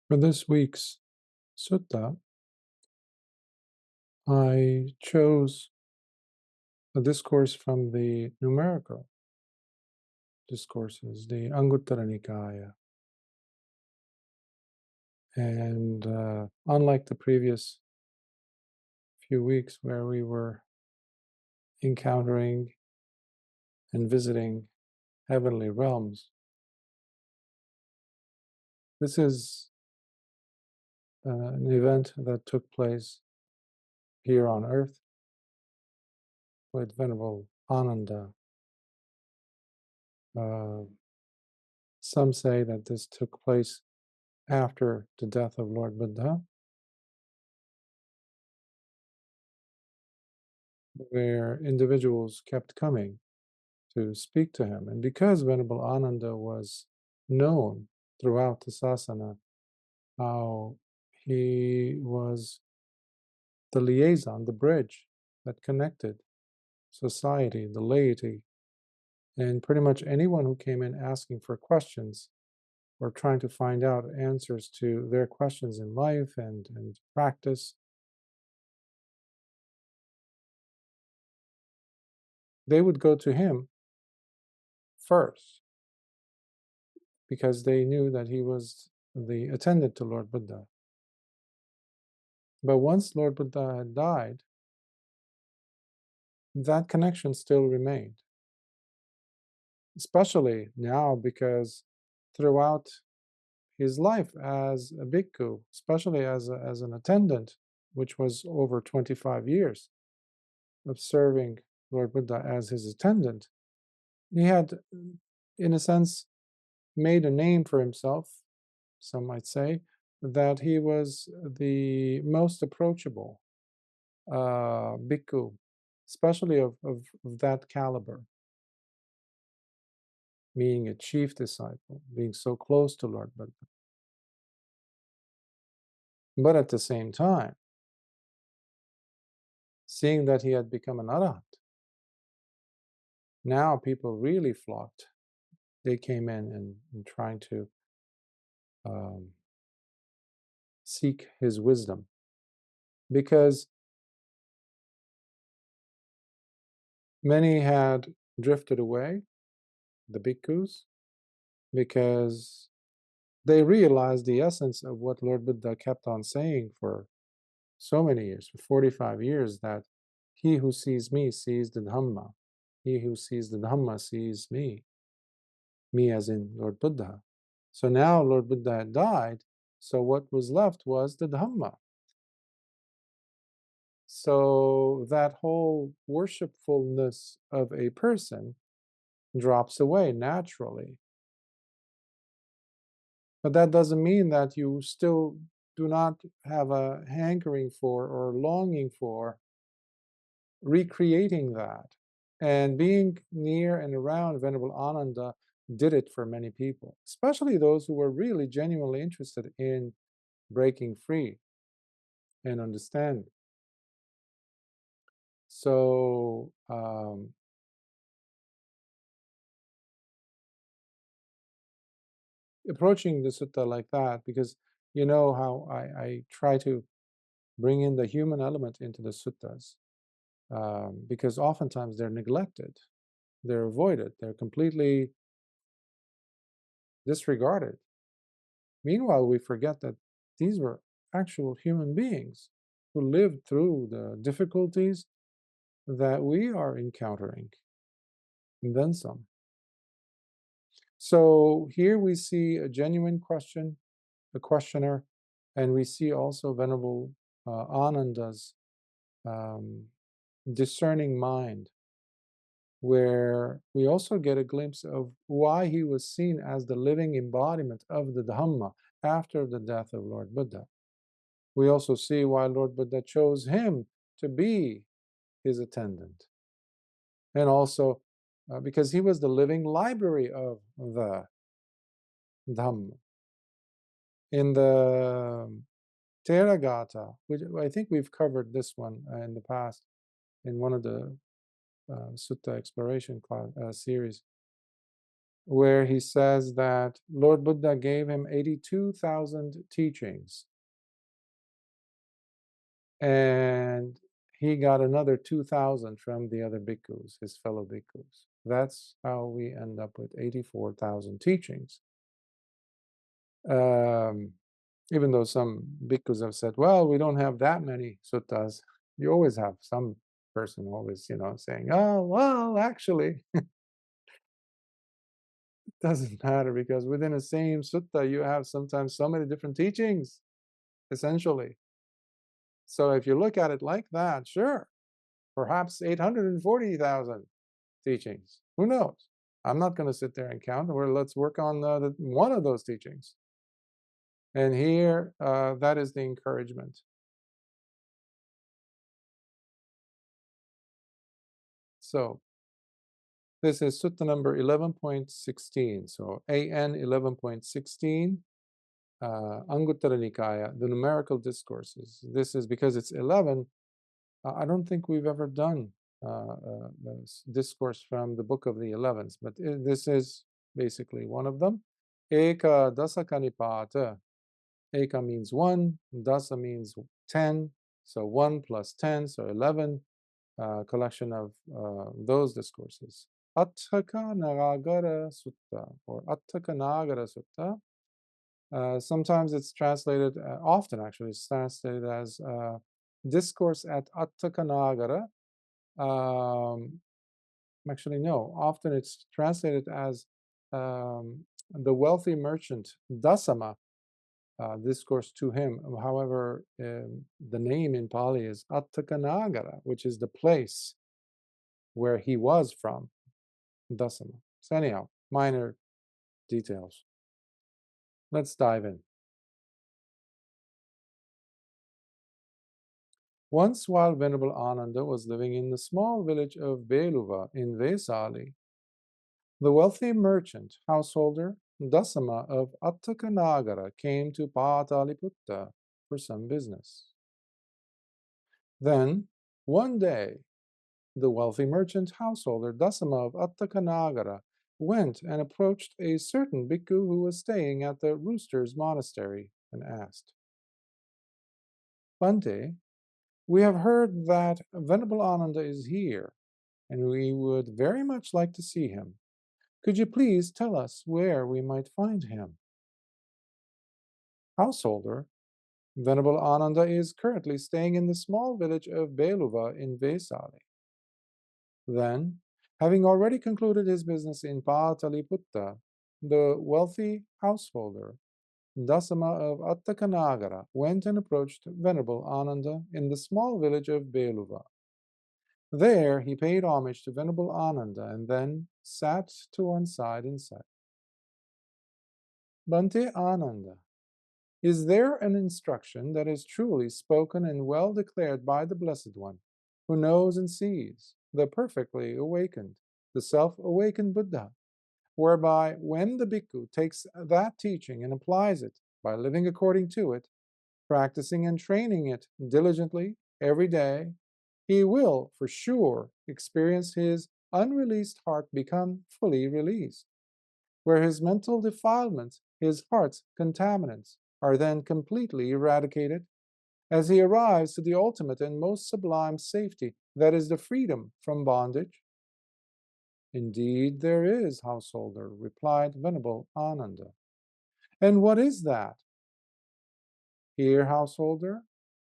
For this week's sutta, I chose a discourse from the numerical discourses, the Anguttara Nikaya. And unlike the previous few weeks where we were encountering and visiting heavenly realms, this is an event that took place here on earth with Venerable Ānanda. Some say that this took place after the death of Lord Buddha, where individuals kept coming to speak to him. And because Venerable Ānanda was known throughout the sasana, how he was the liaison, the bridge that connected society, the laity, and pretty much anyone who came in asking for questions or trying to find out answers to their questions in life and practice, they would go to him first because they knew that he was the attendant to Lord Buddha. But once Lord Buddha had died, that connection still remained. Especially now, because throughout his life as a bhikkhu, especially as an attendant, which was over 25 years of serving Lord Buddha as his attendant, he had, in a sense, made a name for himself, some might say, that he was the most approachable bhikkhu, especially of that caliber, being a chief disciple, being so close to Lord Buddha. But at the same time, seeing that he had become an arhat, now people really flocked. They came in and trying to seek his wisdom, because many had drifted away, the bhikkhus, because they realized the essence of what Lord Buddha kept on saying for so many years, for 45 years, that he who sees me sees the Dhamma. He who sees the Dhamma sees me. Me as in Lord Buddha. So now Lord Buddha had died, so what was left was the Dhamma. So that whole worshipfulness of a person drops away naturally. But that doesn't mean that you still do not have a hankering for or longing for recreating that. And being near and around Venerable Ānanda did it for many people, especially those who were really genuinely interested in breaking free and understanding. So approaching the sutta like that, because you know how I try to bring in the human element into the suttas, because oftentimes they're neglected, they're avoided, they're completely disregarded. Meanwhile, we forget that these were actual human beings who lived through the difficulties that we are encountering, and then some. So here we see a genuine question, a questioner, and we see also Venerable Ānanda's discerning mind, where we also get a glimpse of why he was seen as the living embodiment of the Dhamma after the death of Lord Buddha. We also see why Lord Buddha chose him to be his attendant. And also because he was the living library of the Dhamma. In the Theragatha, which I think we've covered this one in the past, in one of the Sutta exploration class, series, where he says that Lord Buddha gave him 82,000 teachings, and he got another 2,000 from the other bhikkhus, his fellow bhikkhus. That's how we end up with 84,000 teachings. Um, even though some bhikkhus have said, well, we don't have that many suttas. You always have some person always, saying, oh, well, actually, it doesn't matter, because within a same sutta, you have sometimes so many different teachings, essentially. So if you look at it like that, sure, perhaps 840,000 teachings. Who knows? I'm not going to sit there and count. Let's work on one of those teachings. And here, that is the encouragement. So this is Sutta number 11.16. So AN 11.16, Anguttara Nikaya, the numerical discourses. This is because it's 11. I don't think we've ever done this discourse from the book of the 11s, but this is basically one of them. Eka Dasakanipata. Eka means 1, Dasa means 10, so 1 plus 10, so 11, collection of those discourses. Aṭṭhakanāgara Sutta, or Aṭṭhakanāgara Sutta. Sometimes it's translated, often actually, it's translated as Discourse at Aṭṭhakanāgara. Actually, no, often it's translated as the wealthy merchant, Dasama, discourse to him. However, the name in Pali is Aṭṭhakanāgara, which is the place where he was from, Dasama. So anyhow, minor details. Let's dive in. Once, while Venerable Ānanda was living in the small village of Beluva in Vesali, the wealthy merchant householder Dasama of Aṭṭhakanāgara came to Pataliputta for some business. Then, one day, the wealthy merchant householder Dasama of Aṭṭhakanāgara went and approached a certain bhikkhu who was staying at the Roosters Monastery and asked, Bhante, we have heard that Venerable Ānanda is here, and we would very much like to see him. Could you please tell us where we might find him? Householder, Venerable Ānanda is currently staying in the small village of Beluva in Vesali. Then, having already concluded his business in Pataliputta, the wealthy householder, Dasama of Aṭṭhakanāgara, went and approached Venerable Ānanda in the small village of Beluva. There he paid homage to Venerable Ānanda and then sat to one side and said, Bhante Ānanda, is there an instruction that is truly spoken and well declared by the Blessed One, who knows and sees, the perfectly awakened, the self-awakened Buddha, whereby when the bhikkhu takes that teaching and applies it by living according to it, practicing and training it diligently every day, he will for sure experience his unreleased heart become fully released, where his mental defilements, his heart's contaminants, are then completely eradicated, as he arrives to the ultimate and most sublime safety, that is the freedom from bondage. Indeed, there is, householder, replied Venerable Ānanda. And what is that? Here, householder,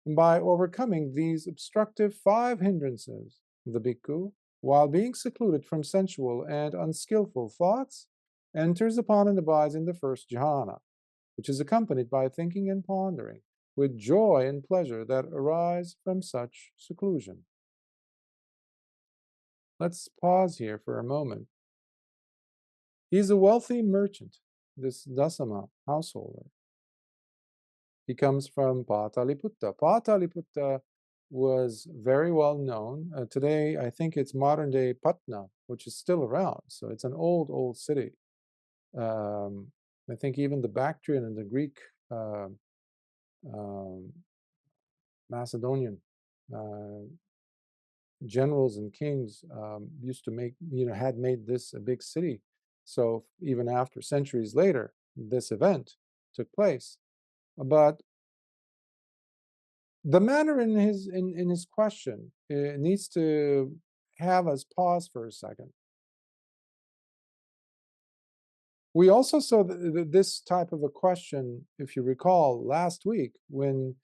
by overcoming these obstructive 5 hindrances, the bhikkhu, while being secluded from sensual and unskillful thoughts, enters upon and abides in the first jhāna, which is accompanied by thinking and pondering, with joy and pleasure that arise from such seclusion. Let's pause here for a moment. He's a wealthy merchant, this Dasama householder. He comes from Pataliputta. Pataliputta was very well known. Today, I think it's modern-day Patna, which is still around. So it's an old, old city. I think even the Bactrian and the Greek Macedonian generals and kings used to make, had made this a big city. So even after centuries later, this event took place. But the manner in his question needs to have us pause for a second. We also saw this type of a question, if you recall, last week when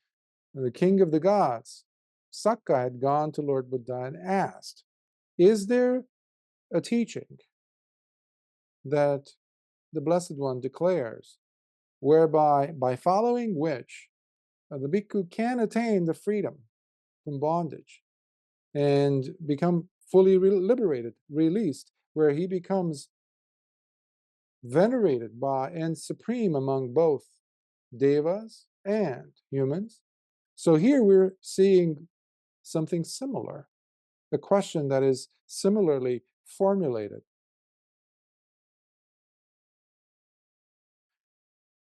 the king of the gods, Sakka, had gone to Lord Buddha and asked, is there a teaching that the Blessed One declares whereby, by following which, the bhikkhu can attain the freedom from bondage and become fully liberated, released, where he becomes venerated by and supreme among both devas and humans? So here we're seeing something similar, a question that is similarly formulated.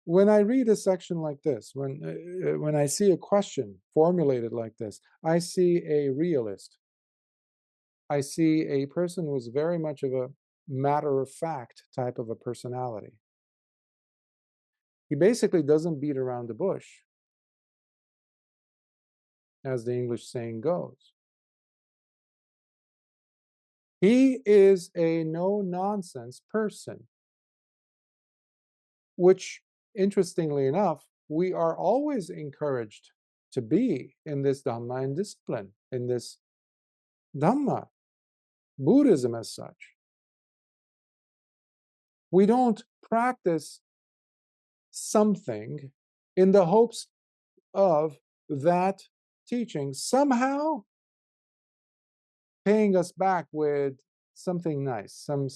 When I read a section like this, when I see a question formulated like this, I see a realist. I see a person who is very much of a matter-of-fact type of a personality. He basically doesn't beat around the bush, as the English saying goes. He is a no-nonsense person, which, interestingly enough, we are always encouraged to be in this Dhamma and discipline, in this Dhamma, Buddhism as such. We don't practice something in the hopes of that teaching somehow paying us back with something nice, some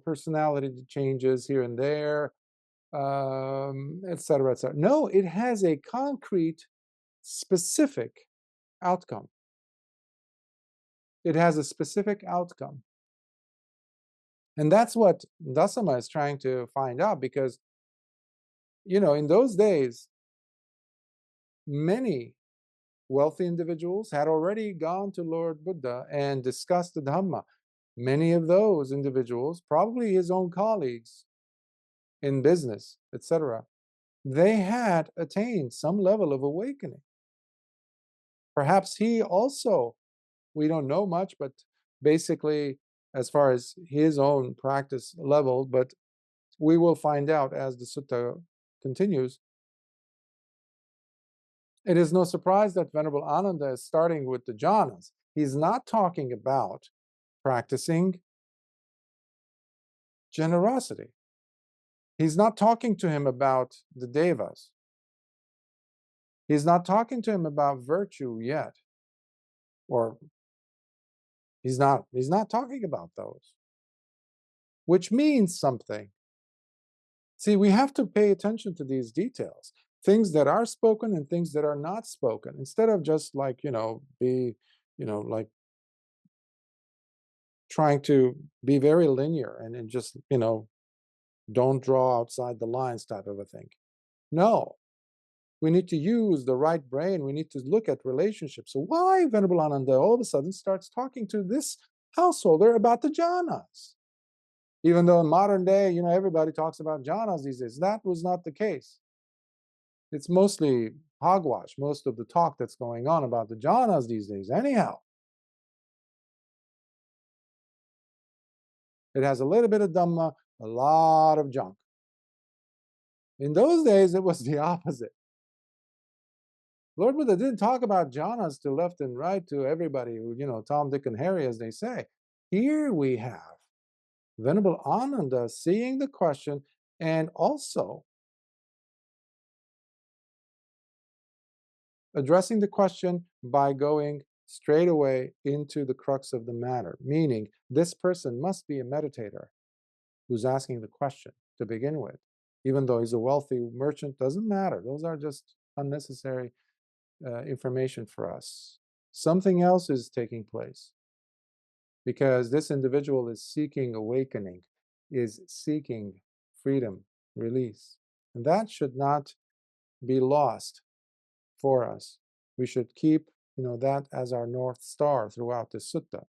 personality changes here and there, etc., etc. No, it has a concrete, specific outcome. It has a specific outcome. And that's what Dasama is trying to find out, because, in those days, many wealthy individuals had already gone to Lord Buddha and discussed the Dhamma. Many of those individuals, probably his own colleagues in business, etc., they had attained some level of awakening. Perhaps he also, we don't know much, but basically, as far as his own practice level, but we will find out as the sutta continues. It is no surprise that Venerable Ānanda is starting with the Jhānas. He's not talking about practicing generosity. He's not talking to him about the devas. He's not talking to him about virtue yet. Or he's not talking about those, which means something. See, we have to pay attention to these details, things that are spoken and things that are not spoken, instead of just like, like trying to be very linear and just, don't draw outside the lines type of a thing. No, we need to use the right brain. We need to look at relationships. So why Venerable Ānanda all of a sudden starts talking to this householder about the Jhānas? Even though in modern day, everybody talks about Jhānas these days. That was not the case. It's mostly hogwash, most of the talk that's going on about the Jhānas these days. Anyhow, it has a little bit of Dhamma, a lot of junk. In those days, it was the opposite. Lord Buddha didn't talk about Jhānas to left and right to everybody who, Tom, Dick, and Harry, as they say. Here we have Venerable Ānanda seeing the question and also addressing the question by going straight away into the crux of the matter, meaning this person must be a meditator who's asking the question to begin with. Even though he's a wealthy merchant, doesn't matter. Those are just unnecessary information for us. Something else is taking place, because this individual is seeking awakening, is seeking freedom, release. And that should not be lost for us. We should keep, that as our North Star throughout the sutta.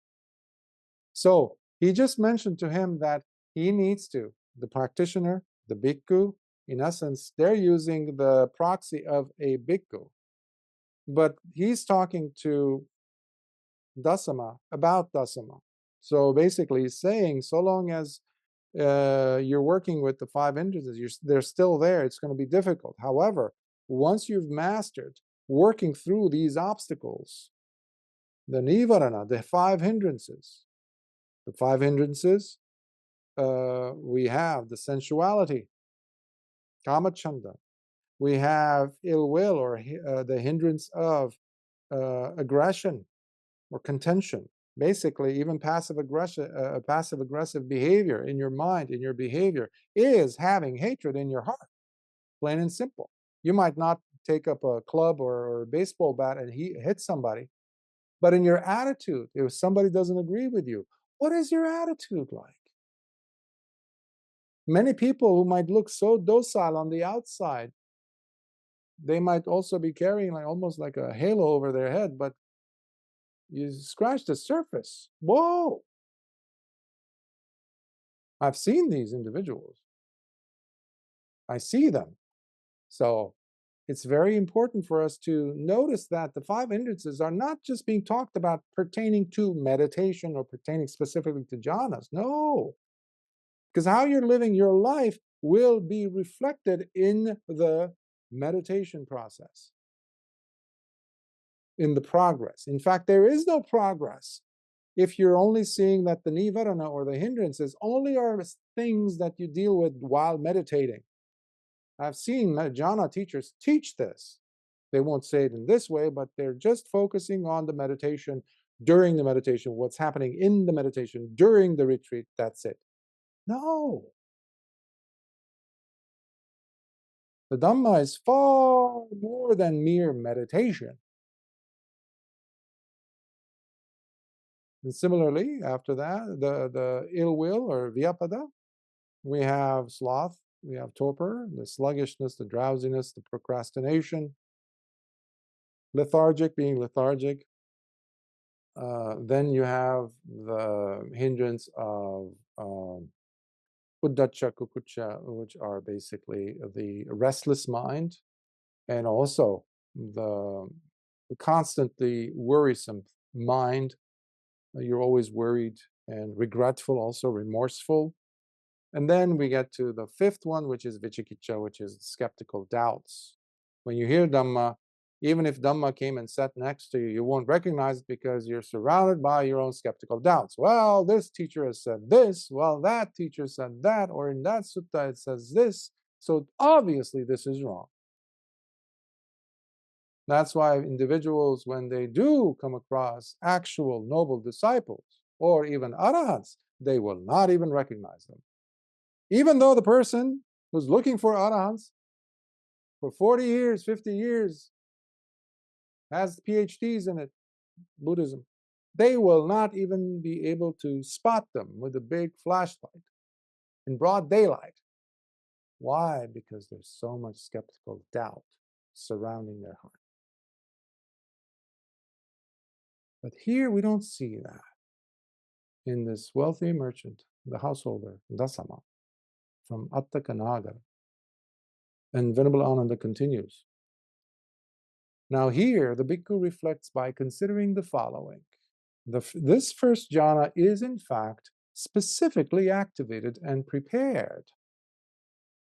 So he just mentioned to him that He needs to. The practitioner, the bhikkhu, in essence, they're using the proxy of a bhikkhu. But he's talking to Dasama about Dasama. So basically, he's saying, so long as you're working with the five hindrances, they're still there. It's going to be difficult. However, once you've mastered working through these obstacles, the Nibbāna, the five hindrances, we have the sensuality, kamachanda. We have ill will, or the hindrance of aggression or contention. Basically, even passive aggressive behavior in your mind, in your behavior, is having hatred in your heart, plain and simple. You might not take up a club or a baseball bat and hit somebody, but in your attitude, if somebody doesn't agree with you, what is your attitude like? Many people who might look so docile on the outside, they might also be carrying almost like a halo over their head, but you scratch the surface. Whoa! I've seen these individuals. I see them. So it's very important for us to notice that the five hindrances are not just being talked about pertaining to meditation or pertaining specifically to jhanas. No. Because how you're living your life will be reflected in the meditation process, in the progress. In fact, there is no progress if you're only seeing that the nivarana, or the hindrances, only are things that you deal with while meditating. I've seen jhana teachers teach this. They won't say it in this way, but they're just focusing on the meditation, during the meditation, what's happening in the meditation, during the retreat, that's it. No. The Dhamma is far more than mere meditation. And similarly, after that, the ill will, or vyapada, we have sloth, we have torpor, the sluggishness, the drowsiness, the procrastination, lethargic, being lethargic. Then you have the hindrance of uddacha, kukucha, which are basically the restless mind, and also the constantly worrisome mind. You're always worried and regretful, also remorseful. And then we get to the fifth one, which is vicikiccha, which is skeptical doubts. When you hear Dhamma, even if Dhamma came and sat next to you, you won't recognize it because you're surrounded by your own skeptical doubts. Well, this teacher has said this. Well, that teacher said that. Or in that sutta, it says this. So obviously, this is wrong. That's why individuals, when they do come across actual noble disciples or even arahants, they will not even recognize them. Even though the person who's looking for arahants for 40 years, 50 years, has PhDs in it, Buddhism, they will not even be able to spot them with a big flashlight in broad daylight. Why? Because there's so much skeptical doubt surrounding their heart. But here we don't see that. In this wealthy merchant, the householder, Dasama, from Aṭṭhakanāgara. And Venerable Ānanda continues. Now here, the bhikkhu reflects by considering the following. This first jhana is, in fact, specifically activated and prepared,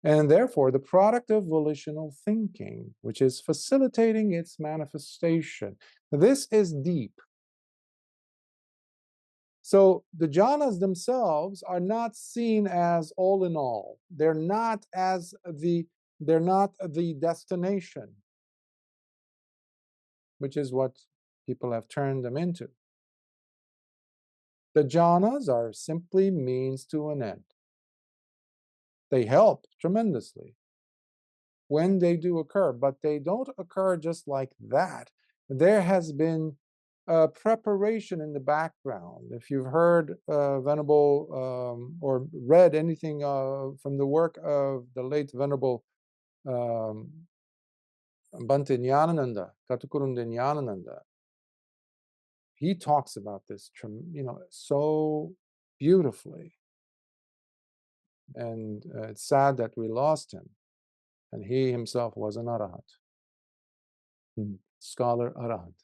and therefore the product of volitional thinking, which is facilitating its manifestation. This is deep. So the jhanas themselves are not seen as all in all. They're not the destination, which is what people have turned them into. The jhanas are simply means to an end. They help tremendously when they do occur, but they don't occur just like that. There has been preparation in the background. If you've heard Venerable or read anything from the work of the late Venerable Bhante Jnanananda, Katukurunde Jnanananda, he talks about this, so beautifully. And it's sad that we lost him. And he himself was an arahant, scholar arahant.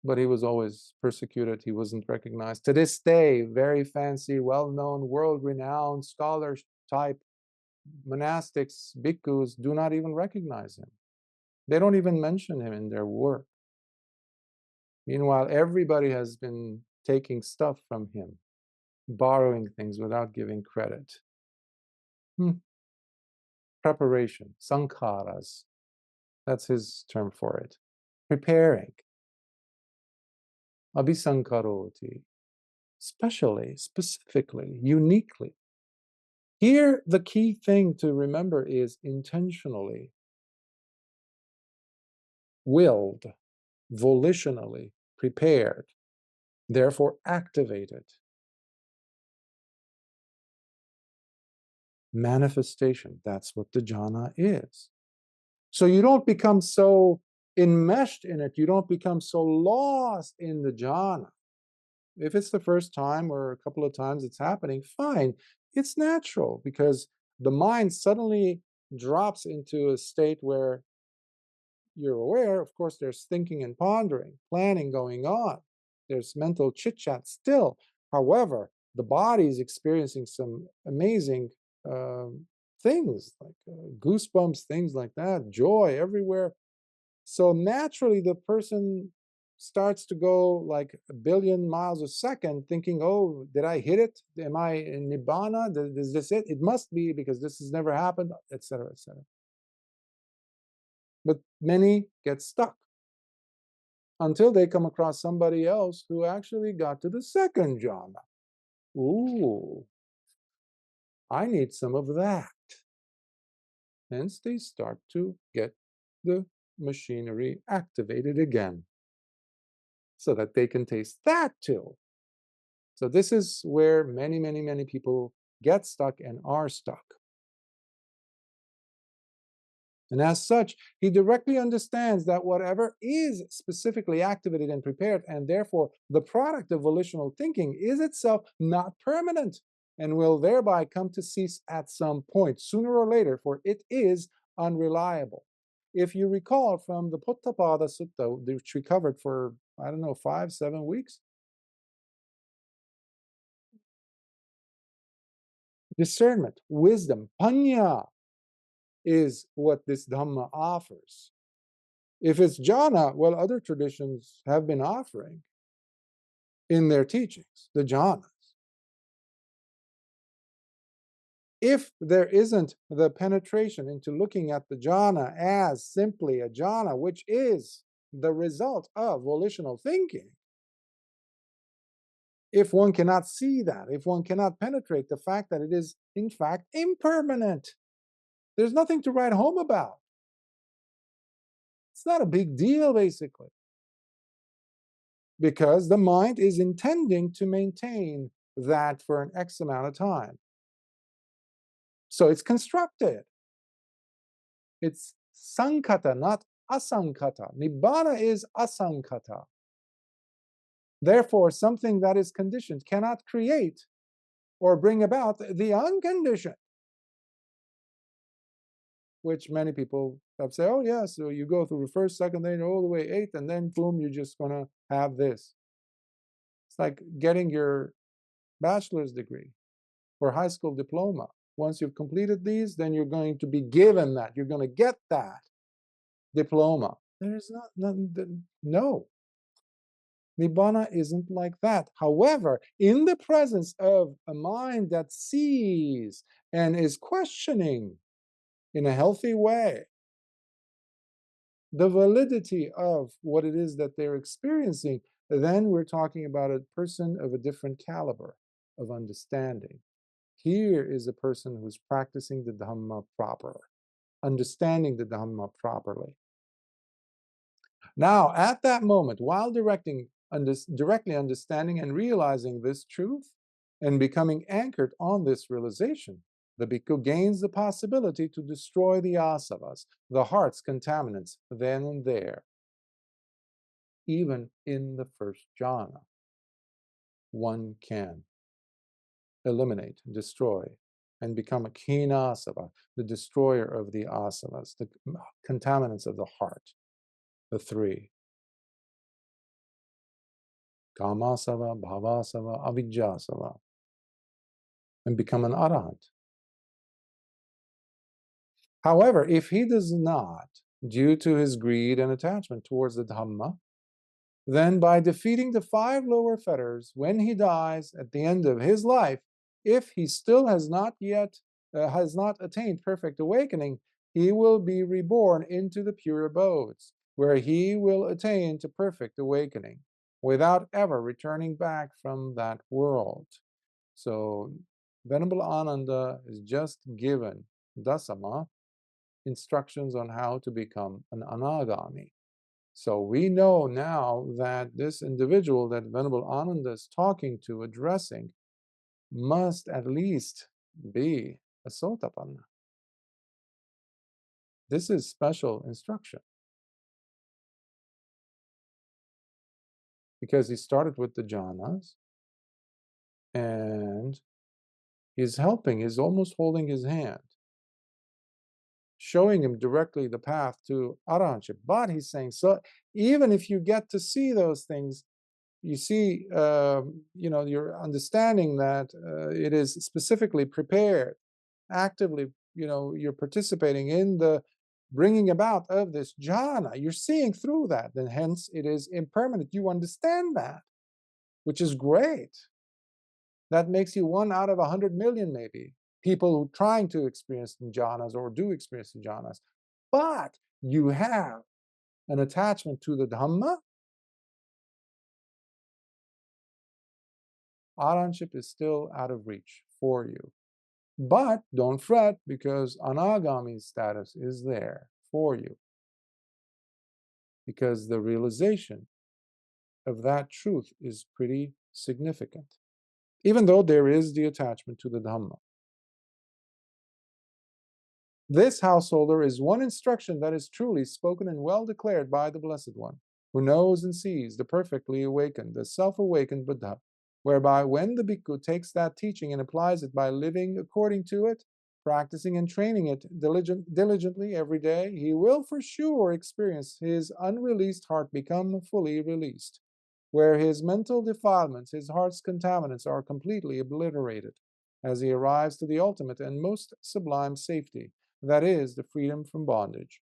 But he was always persecuted. He wasn't recognized. To this day, very fancy, well-known, world-renowned scholar type monastics, bhikkhus do not even recognize him. They don't even mention him in their work. Meanwhile, everybody has been taking stuff from him, borrowing things without giving credit. Preparation, sankharas, that's his term for it. Preparing. Abhisankaroti. Specially, specifically, uniquely. Here, the key thing to remember is intentionally, willed, volitionally, prepared, therefore activated. Manifestation, that's what the jhana is. So you don't become so enmeshed in it, you don't become so lost in the jhana. If it's the first time or a couple of times it's happening, fine. It's natural because the mind suddenly drops into a state where you're aware. Of course, there's thinking and pondering, planning going on. There's mental chit-chat still. However, the body is experiencing some amazing things, like goosebumps, things like that, joy everywhere. So naturally, the person starts to go like a billion miles a second, thinking, oh, did I hit it? Am I in Nibbāna? Is this it? It must be, because this has never happened, etc., etc. But many get stuck until they come across somebody else who actually got to the second jhana. Ooh, I need some of that. Hence, they start to get the machinery activated again so that they can taste that too. So this is where many, many, many people get stuck and are stuck. And as such, he directly understands that whatever is specifically activated and prepared, and therefore the product of volitional thinking, is itself not permanent and will thereby come to cease at some point, sooner or later, for it is unreliable. If you recall from the Aṭṭhakanāgara Sutta, which we covered for, I don't know, 5-7 weeks, discernment, wisdom, panya, is what this Dhamma offers. If it's jhana, well, other traditions have been offering in their teachings, the jhanas. If there isn't the penetration into looking at the jhana as simply a jhana, which is the result of volitional thinking, if one cannot see that, if one cannot penetrate the fact that it is, in fact, impermanent, there's nothing to write home about. It's not a big deal, basically, because the mind is intending to maintain that for an X amount of time. So it's constructed. It's sankata, not asankata. Nibbāna is asankata. Therefore, something that is conditioned cannot create or bring about the unconditioned, which many people have said, oh, yeah, so you go through the first, second, then all the way eighth, and then boom, you're just going to have this. It's like getting your bachelor's degree or high school diploma. Once you've completed these, then you're going to be given that. You're going to get that diploma. There's no. Nibbāna isn't like that. However, in the presence of a mind that sees and is questioning in a healthy way the validity of what it is that they're experiencing, then we're talking about a person of a different caliber of understanding. Here is a person who's practicing the Dhamma proper, understanding the Dhamma properly. Now, at that moment, while directly understanding and realizing this truth and becoming anchored on this realization, the bhikkhu gains the possibility to destroy the asavas, the heart's contaminants, then and there. Even in the first jhana, one can eliminate, destroy and become a khinasava, the destroyer of the asavas, the contaminants of the heart, the three. Kamasava, bhavasava, avijjasava, and become an arahant. However, if he does not, due to his greed and attachment towards the Dhamma, then by defeating the 5 lower fetters, when he dies at the end of his life, if he still has not attained perfect awakening, he will be reborn into the pure abodes, where he will attain to perfect awakening, without ever returning back from that world. So, Venerable Ānanda is just given Dasama instructions on how to become an anagami. So we know now that this individual that Venerable Ānanda is talking to, addressing, must at least be a Sotapanna. This is special instruction, because he started with the Jhānas, and he's helping, he's almost holding his hand, showing him directly the path to arahantship. But he's saying, so even if you get to see those things, you see, you're understanding that it is specifically prepared, actively, you're participating in the bringing about of this jhana. You're seeing through that, then hence it is impermanent. You understand that, which is great. That makes you 1 out of 100 million, maybe, people who are trying to experience the jhanas or do experience the jhanas. But you have an attachment to the Dhamma. Arahantship is still out of reach for you. But don't fret, because anagami status is there for you. Because the realization of that truth is pretty significant, even though there is the attachment to the Dhamma. This householder is one instruction that is truly spoken and well declared by the Blessed One, who knows and sees the perfectly awakened, the self-awakened Buddha, whereby when the bhikkhu takes that teaching and applies it by living according to it, practicing and training it diligently every day, he will for sure experience his unreleased heart become fully released, where his mental defilements, his heart's contaminants are completely obliterated, as he arrives to the ultimate and most sublime safety, that is, the freedom from bondage.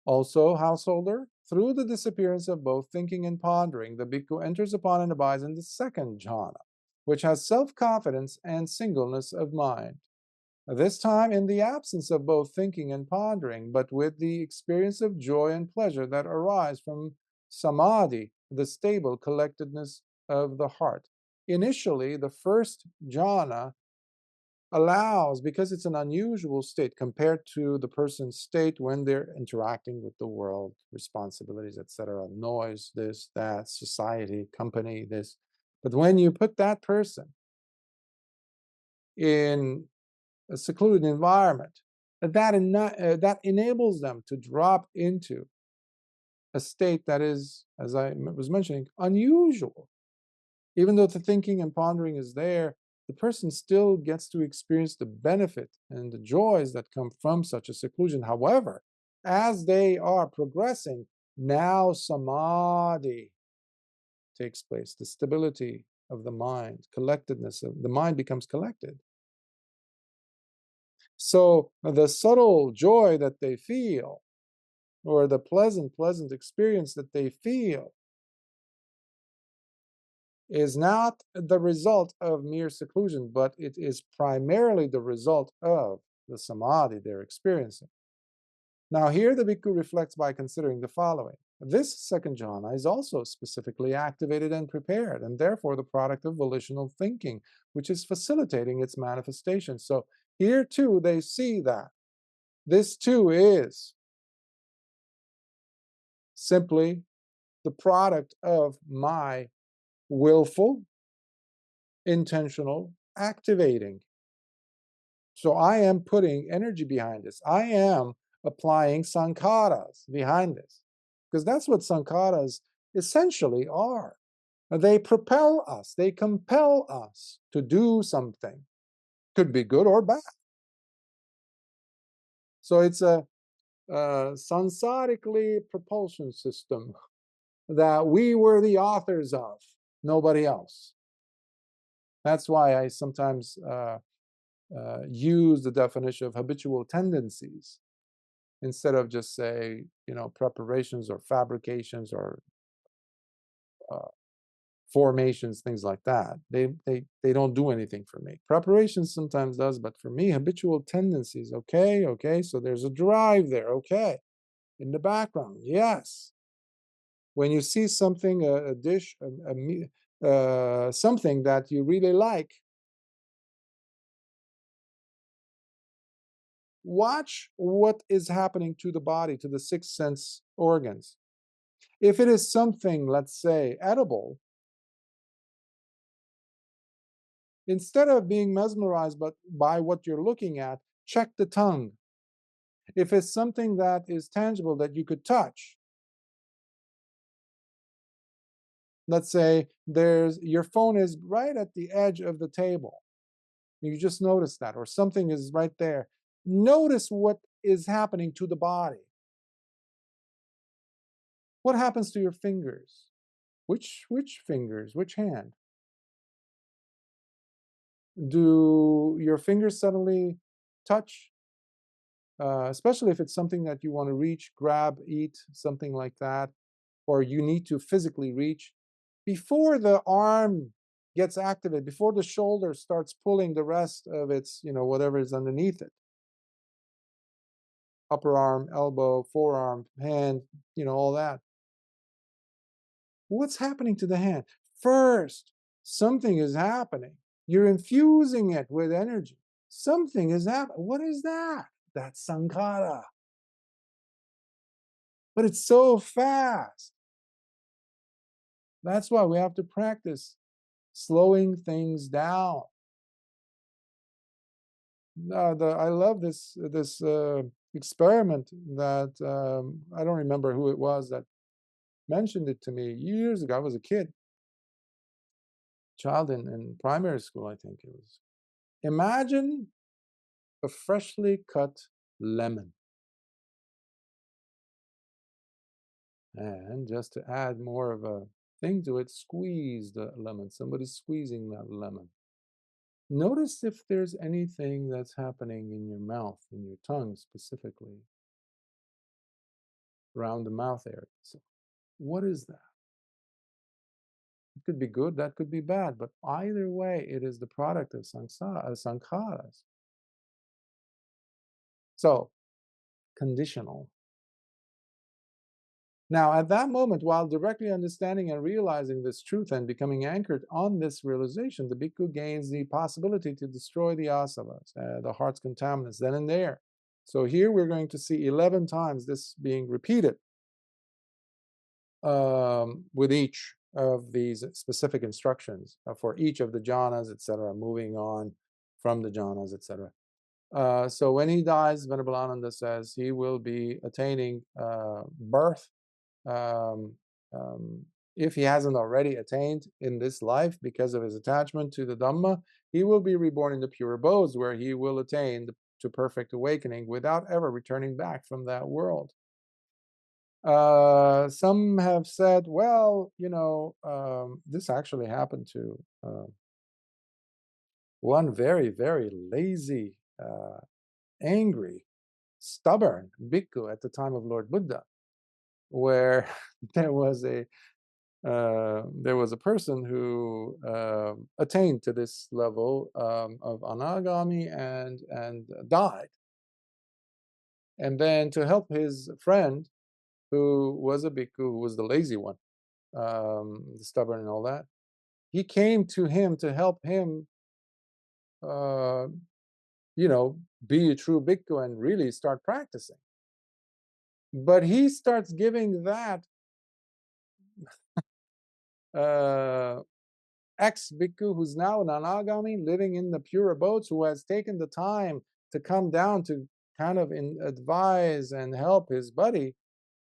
Also, householder, through the disappearance of both thinking and pondering, the bhikkhu enters upon and abides in the second jhana, which has self-confidence and singleness of mind. This time in the absence of both thinking and pondering, but with the experience of joy and pleasure that arise from samadhi, the stable collectedness of the heart. Initially, the first jhana allows, because it's an unusual state compared to the person's state when they're interacting with the world, responsibilities, etc., noise, this, that, society, company, this. But when you put that person in a secluded environment, that enables them to drop into a state that is, as I was mentioning, unusual. Even though the thinking and pondering is there, the person still gets to experience the benefit and the joys that come from such a seclusion. However, as they are progressing, now samadhi takes place, the stability of the mind, collectedness of the mind becomes collected. So the subtle joy that they feel, or the pleasant experience that they feel, is not the result of mere seclusion, but it is primarily the result of the samadhi they're experiencing. Now here the bhikkhu reflects by considering the following. This second jhana is also specifically activated and prepared, and therefore the product of volitional thinking, which is facilitating its manifestation. So here too they see that this too is simply the product of my willful, intentional activating. So I am putting energy behind this. I am applying sankharas behind this, because that's what sankharas essentially are. They propel us, they compel us to do something. Could be good or bad. So it's a sansarically propulsion system that we were the authors of, nobody else. That's why I sometimes use the definition of habitual tendencies instead of just say, preparations or fabrications or uh, formations, things like that. They don't do anything for me. Preparation sometimes does, but for me, habitual tendencies. Okay. So there's a drive there. Okay, in the background, yes. When you see something, a dish, something that you really like, watch what is happening to the body, to the six sense organs. If it is something, let's say, edible, instead of being mesmerized by what you're looking at, check the tongue. If it's something that is tangible that you could touch, let's say your phone is right at the edge of the table. You just notice that, or something is right there. Notice what is happening to the body. What happens to your fingers? Which fingers? Which hand? Do your fingers suddenly touch? Especially if it's something that you want to reach, grab, eat, something like that, or you need to physically reach. Before the arm gets activated, before the shoulder starts pulling the rest of its, whatever is underneath it, upper arm, elbow, forearm, hand, all that. What's happening to the hand? First, something is happening. You're infusing it with energy. Something is happening. What is that? That's sankhara. But it's so fast. That's why we have to practice slowing things down. I love this experiment that I don't remember who it was that mentioned it to me years ago. I was a child in primary school, I think it was. Imagine a freshly cut lemon. And just to add more of a thing to it, squeeze the lemon. Somebody's squeezing that lemon. Notice if there's anything that's happening in your mouth, in your tongue specifically, around the mouth area. So what is that? It could be good, that could be bad, but either way, it is the product of sankharas. So, conditional. Now, at that moment, while directly understanding and realizing this truth and becoming anchored on this realization, the bhikkhu gains the possibility to destroy the asavas, the heart's contaminants, then and there. So here we're going to see 11 times this being repeated with each of these specific instructions for each of the jhanas, etc., moving on from the jhanas, etc. So when he dies, Venerable Ānanda says he will be attaining birth. Um, um, if he hasn't already attained in this life because of his attachment to the Dhamma, he will be reborn in the pure abodes where he will attain to perfect awakening without ever returning back from that world. Some have said, well, this actually happened to one very, very lazy, angry, stubborn bhikkhu at the time of Lord Buddha, where there was a person who attained to this level of anagami and died. And then to help his friend, who was a bhikkhu, who was the lazy one, the stubborn and all that, he came to him to help him, uh, be a true bhikkhu and really start practicing. But he starts giving that ex-bhikkhu, who's now an anagami, living in the pure abodes, who has taken the time to come down to kind of advise and help his buddy,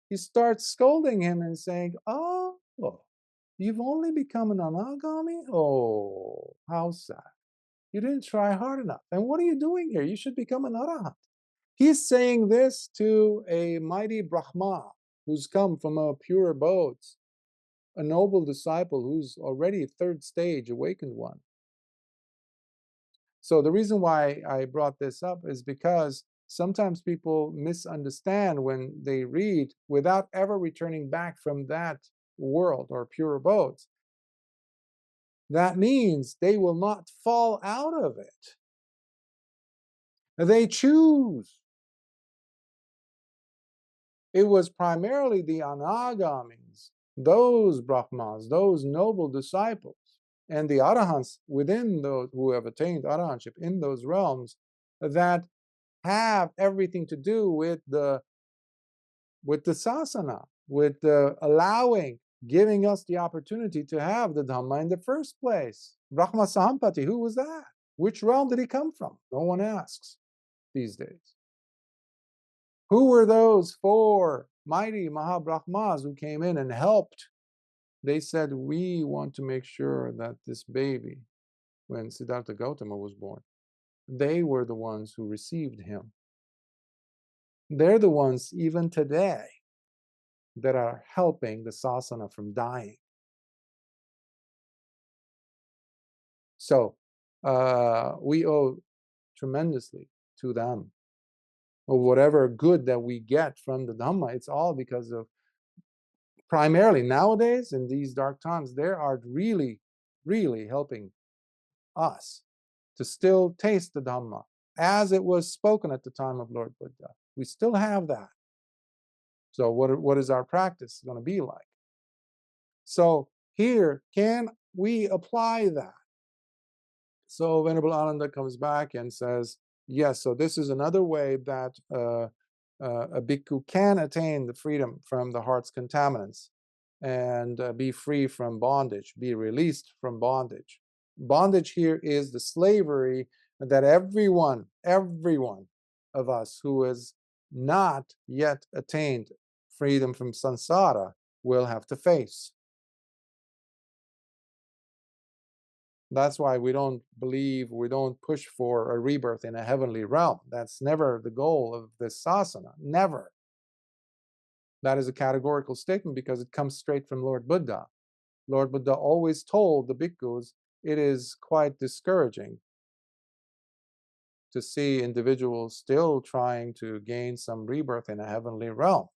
he starts scolding him and saying, oh, you've only become an anagami? Oh, how sad. You didn't try hard enough. And what are you doing here? You should become an arahant. He's saying this to a mighty Brahma who's come from a pure abode, a noble disciple who's already third stage awakened one. So the reason why I brought this up is because sometimes people misunderstand when they read without ever returning back from that world or pure abodes. That means they will not fall out of it. They choose. It was primarily the anagamis, those Brahmas, those noble disciples, and the arahants within those who have attained arahantship in those realms that have everything to do with the sasana, with the allowing, giving us the opportunity to have the Dhamma in the first place. Brahma Sahampati, who was that? Which realm did he come from? No one asks these days. Who were those four mighty Mahabrahmas who came in and helped? They said, we want to make sure that this baby, when Siddhartha Gautama was born, they were the ones who received him. They're the ones, even today, that are helping the sasana from dying. So we owe tremendously to them. Or whatever good that we get from the Dhamma, it's all because of, primarily nowadays in these dark times, they are really, really helping us to still taste the Dhamma as it was spoken at the time of Lord Buddha. We still have that. So what is our practice going to be like? So here, can we apply that? So Venerable Ānanda comes back and says, yes, so this is another way that a bhikkhu can attain the freedom from the heart's contaminants and be free from bondage, be released from bondage. Bondage here is the slavery that everyone of us who has not yet attained freedom from samsara will have to face. That's why we don't push for a rebirth in a heavenly realm. That's never the goal of this sasana, never. That is a categorical statement because it comes straight from Lord Buddha. Lord Buddha always told the bhikkhus it is quite discouraging to see individuals still trying to gain some rebirth in a heavenly realm.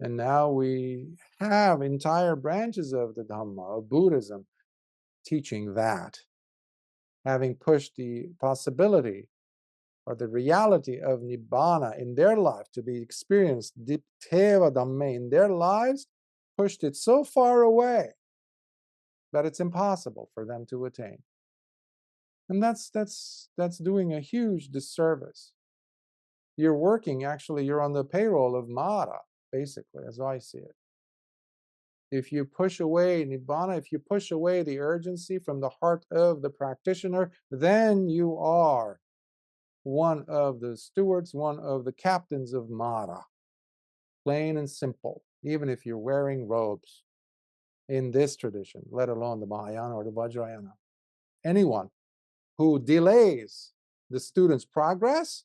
And now we have entire branches of the Dhamma, of Buddhism, teaching that, having pushed the possibility or the reality of Nibbāna in their life to be experienced, Ditteva Dhamme in their lives, pushed it so far away that it's impossible for them to attain. And that's doing a huge disservice. You're working, actually, you're on the payroll of Mara, basically, as I see it. If you push away Nibbāna, if you push away the urgency from the heart of the practitioner, then you are one of the stewards, one of the captains of Mara. Plain and simple, even if you're wearing robes in this tradition, let alone the Mahayana or the Vajrayana. Anyone who delays the student's progress,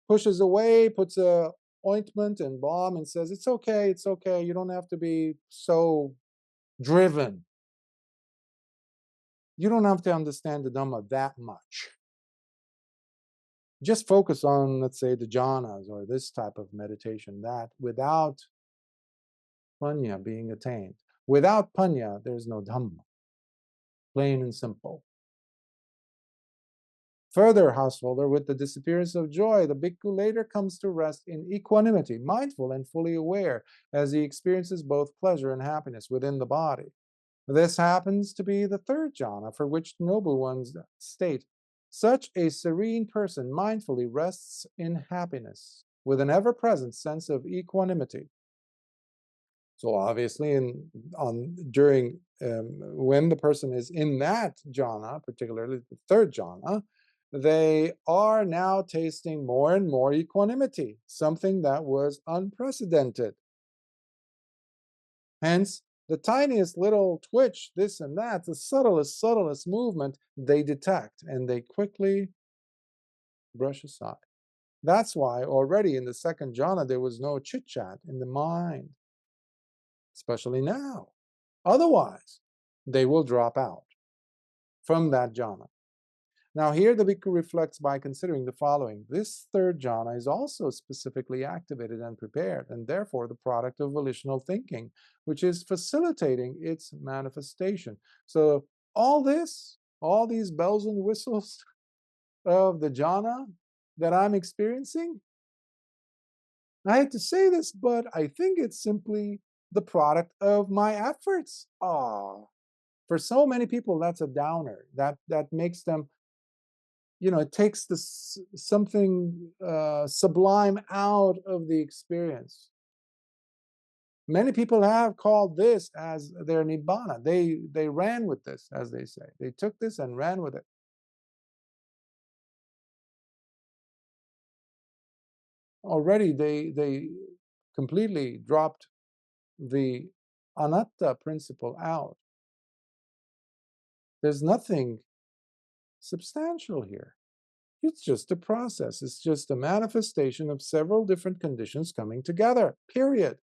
pushes away, puts a ointment and balm and says, it's okay, you don't have to be so driven. You don't have to understand the Dhamma that much. Just focus on, let's say, the Jhānas or this type of meditation, that without panya being attained. Without panya, there's no Dhamma. Plain and simple. Further, householder, with the disappearance of joy, the bhikkhu later comes to rest in equanimity, mindful and fully aware, as he experiences both pleasure and happiness within the body. This happens to be the third jhana, for which noble ones state, such a serene person mindfully rests in happiness, with an ever-present sense of equanimity. So obviously, when the person is in that jhana, particularly the third jhana, they are now tasting more and more equanimity, something that was unprecedented. Hence, The tiniest little twitch, this and that, the subtlest movement, they detect and they quickly brush aside. That's why already in the second jhana there was no chit-chat in the mind, especially now. Otherwise, they will drop out from that jhana. Now here the Bhikkhu reflects by considering the following. This third jhana is also specifically activated and prepared, and therefore the product of volitional thinking, which is facilitating its manifestation. So all these bells and whistles of the jhana that I'm experiencing, I hate to say this, but I think it's simply the product of my efforts. For so many people, that's a downer. That makes them, it takes this something sublime out of the experience. Many people have called this as their Nibbāna. They ran with this, as they say. They took this and ran with it. Already they completely dropped the anatta principle out. There's nothing substantial here. It's just a process. It's just a manifestation of several different conditions coming together, period.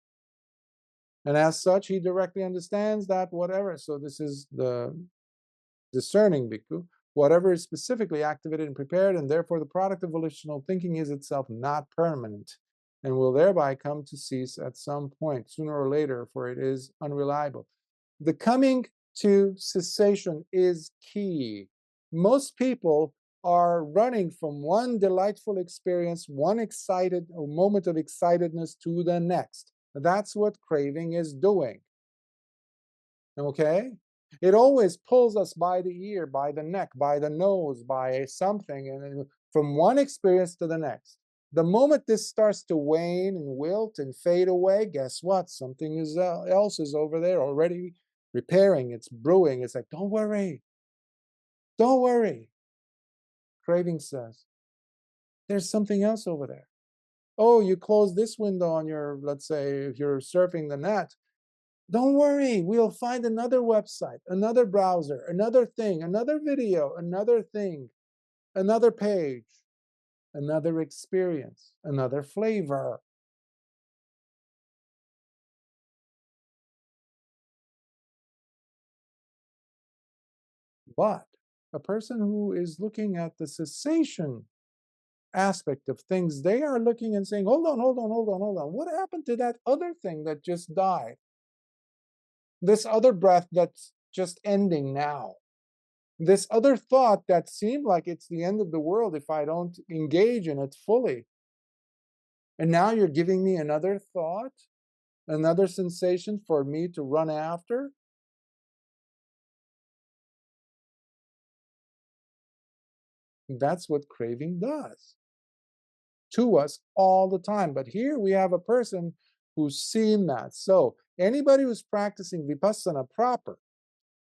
And as such, he directly understands that whatever, so this is the discerning bhikkhu, whatever is specifically activated and prepared, and therefore the product of volitional thinking is itself not permanent, and will thereby come to cease at some point, sooner or later, for it is unreliable. The coming to cessation is key. Most people are running from one delightful experience, one excited or moment of excitedness to the next. That's what craving is doing. Okay? It always pulls us by the ear, by the neck, by the nose, by something, and from one experience to the next. The moment this starts to wane and wilt and fade away, guess what? Something else is over there already repairing, it's brewing. It's like, don't worry. Don't worry. Craving says, there's something else over there. Oh, you close this window on your, let's say, if you're surfing the net, don't worry, we'll find another website, another browser, another thing, another video, another thing, another page, another experience, another flavor. But a person who is looking at the cessation aspect of things, they are looking and saying, hold on. What happened to that other thing that just died? This other breath that's just ending now. This other thought that seemed like it's the end of the world if I don't engage in it fully. And now you're giving me another thought, another sensation for me to run after? That's what craving does to us all the time. But here we have a person who's seen that. So anybody who's practicing vipassana proper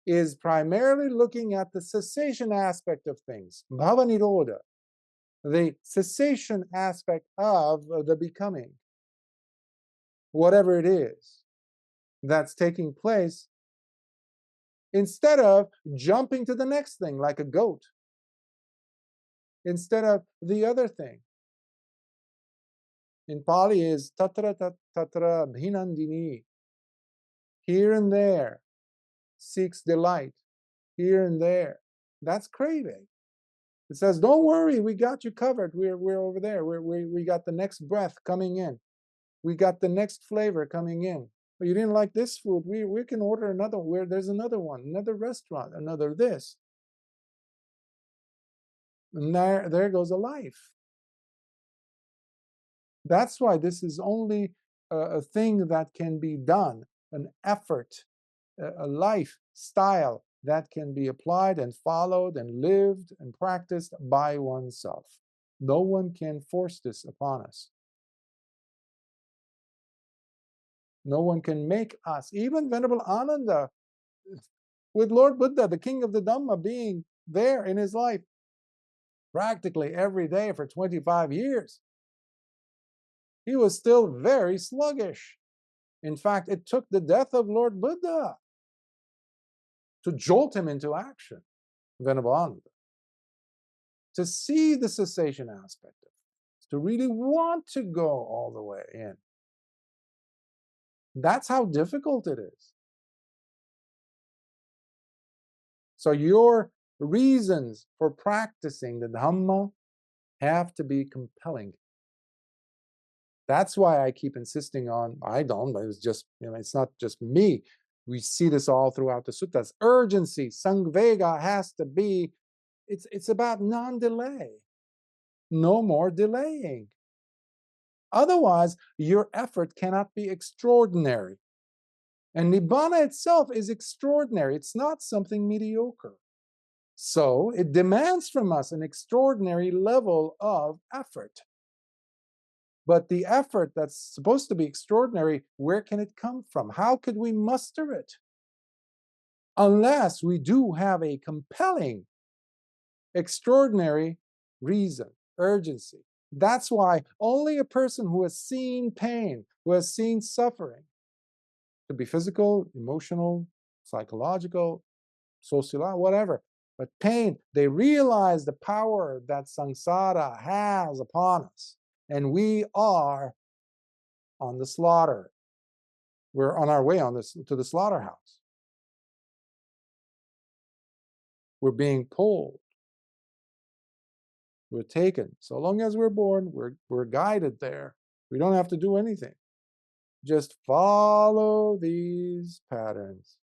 is primarily looking at the cessation aspect of things, bhava nirodha, the cessation aspect of the becoming, whatever it is that's taking place, instead of jumping to the next thing like a goat, instead of the other thing. In Pali is tatra tatra bhinandini. Here and there seeks delight. Here and there. That's craving. It says, don't worry, we got you covered. We're over there. We got the next breath coming in. We got the next flavor coming in. But you didn't like this food, we can order another, where there's another one, another restaurant, another this. And there goes a life. That's why this is only a thing that can be done, an effort, a lifestyle that can be applied and followed and lived and practiced by oneself. No one can force this upon us. No one can make us. Even Venerable Ānanda, with Lord Buddha, the king of the Dhamma, being there in his life practically every day for 25 years, he was still very sluggish. In fact, it took the death of Lord Buddha to jolt him into action, Venerable Ānanda, to see the cessation aspect of it, to really want to go all the way in. That's how difficult it is. So your reasons for practicing the Dhamma have to be compelling. That's why I keep insisting on, it's just, it's not just me. We see this all throughout the suttas. Urgency, sangvega has to be, it's about non-delay. No more delaying. Otherwise, your effort cannot be extraordinary. And Nibbāna itself is extraordinary. It's not something mediocre. So it demands from us an extraordinary level of effort. But the effort that's supposed to be extraordinary, where can it come from? How could we muster it? Unless we do have a compelling, extraordinary reason, urgency. That's why only a person who has seen pain, who has seen suffering, could be physical, emotional, psychological, sociological, whatever, but pain, they realize the power that samsara has upon us. And we are on the slaughter. We're on our way to the slaughterhouse. We're being pulled. We're taken. So long as we're born, we're guided there. We don't have to do anything. Just follow these patterns.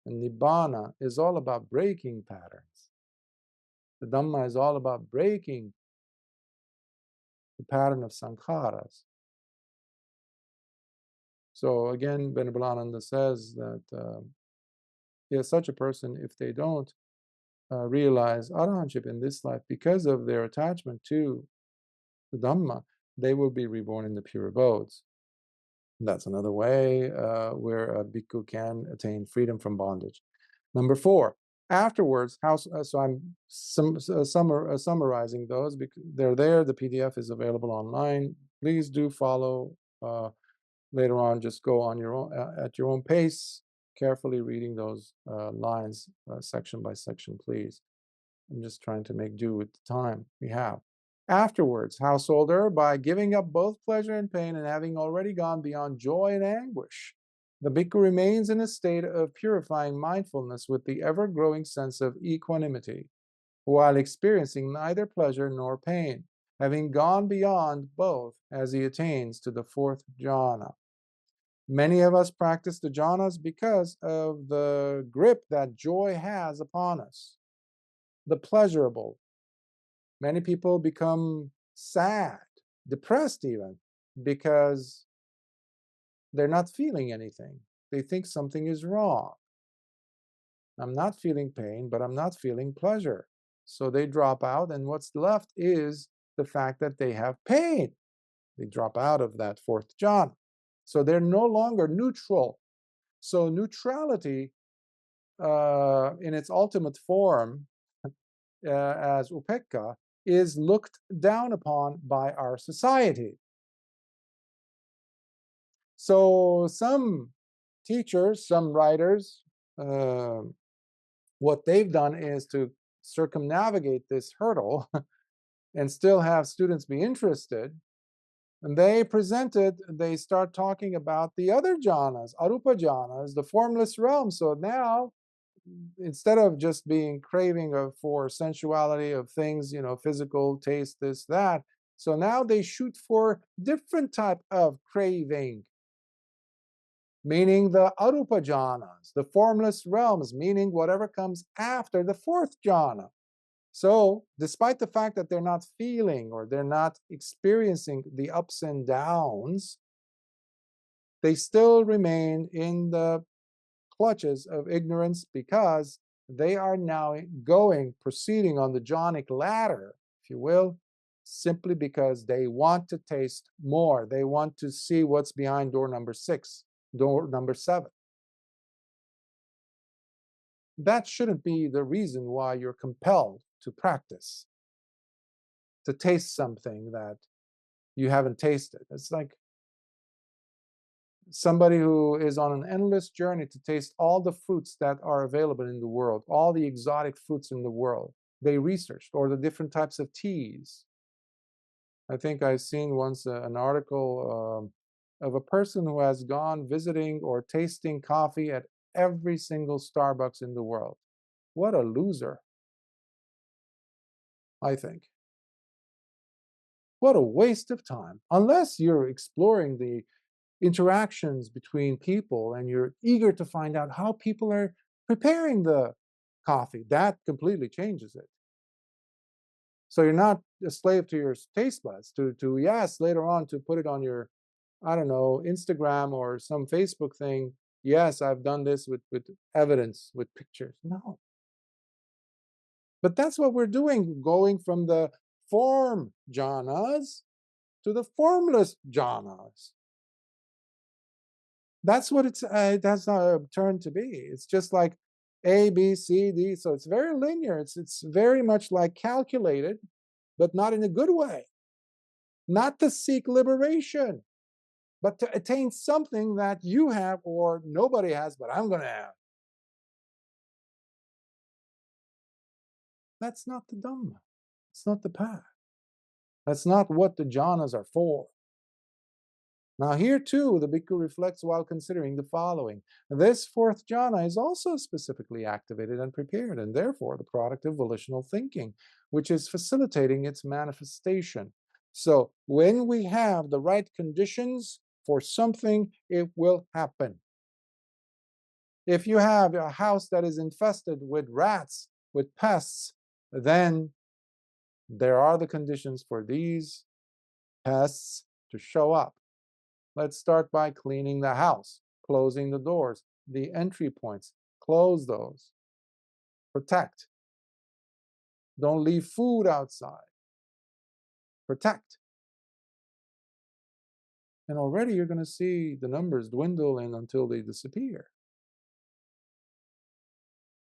And Nibbāna is all about breaking patterns. The Dhamma is all about breaking the pattern of sankharas. So again, Venerable Ānanda says that such a person, if they don't realize arahantship in this life because of their attachment to the Dhamma, they will be reborn in the pure abodes. That's another way where a bhikkhu can attain freedom from bondage. Number 4, afterwards, so I'm summarizing those because they're there. The PDF is available online. Please do follow. Later on, just go on your own at your own pace, carefully reading those lines section by section, please. I'm just trying to make do with the time we have. Afterwards, householder, by giving up both pleasure and pain and having already gone beyond joy and anguish, the bhikkhu remains in a state of purifying mindfulness with the ever-growing sense of equanimity, while experiencing neither pleasure nor pain, having gone beyond both as he attains to the 4th jhana. Many of us practice the jhanas because of the grip that joy has upon us, the pleasurable. Many people become sad, depressed even, because they're not feeling anything. They think something is wrong. I'm not feeling pain, but I'm not feeling pleasure. So they drop out, and what's left is the fact that they have pain. They drop out of that 4th jhana. So they're no longer neutral. So neutrality in its ultimate form as upekkha is looked down upon by our society. So some teachers, some writers, what they've done is to circumnavigate this hurdle and still have students be interested. And they start talking about the other jhanas, arupa jhanas, the formless realm. So now, instead of just being craving for sensuality of things, physical, taste, this, that, so now they shoot for different type of craving, meaning the arupa jhanas, the formless realms, meaning whatever comes after the 4th jhana. So, despite the fact that they're not feeling or they're not experiencing the ups and downs, they still remain in the clutches of ignorance because they are now proceeding on the jhanic ladder, if you will, simply because they want to taste more. They want to see what's behind door number 6, door number 7. That shouldn't be the reason why you're compelled to practice, to taste something that you haven't tasted. It's like somebody who is on an endless journey to taste all the fruits that are available in the world, all the exotic fruits in the world. They researched, or the different types of teas. I think I've seen once an article of a person who has gone visiting or tasting coffee at every single Starbucks in the world. What a loser, I think. What a waste of time. Unless you're exploring the interactions between people and you're eager to find out how people are preparing the coffee, that completely changes it. So you're not a slave to your taste buds to yes, later on to put it on your, I don't know, Instagram or some Facebook thing. Yes, I've done this with evidence, with pictures. No. But that's what we're doing, going from the form jhanas to the formless jhanas. That's what it has turned to be. It's just like A, B, C, D. So it's very linear. It's very much like calculated, but not in a good way. Not to seek liberation, but to attain something that you have or nobody has, but I'm going to have. That's not the Dhamma. It's not the path. That's not what the jhanas are for. Now here too, the Bhikkhu reflects while considering the following. This fourth jhana is also specifically activated and prepared, and therefore the product of volitional thinking, which is facilitating its manifestation. So when we have the right conditions for something, it will happen. If you have a house that is infested with rats, with pests, then there are the conditions for these pests to show up. Let's start by cleaning the house, closing the doors, the entry points. Close those. Protect. Don't leave food outside. Protect. And already you're going to see the numbers dwindle in until they disappear.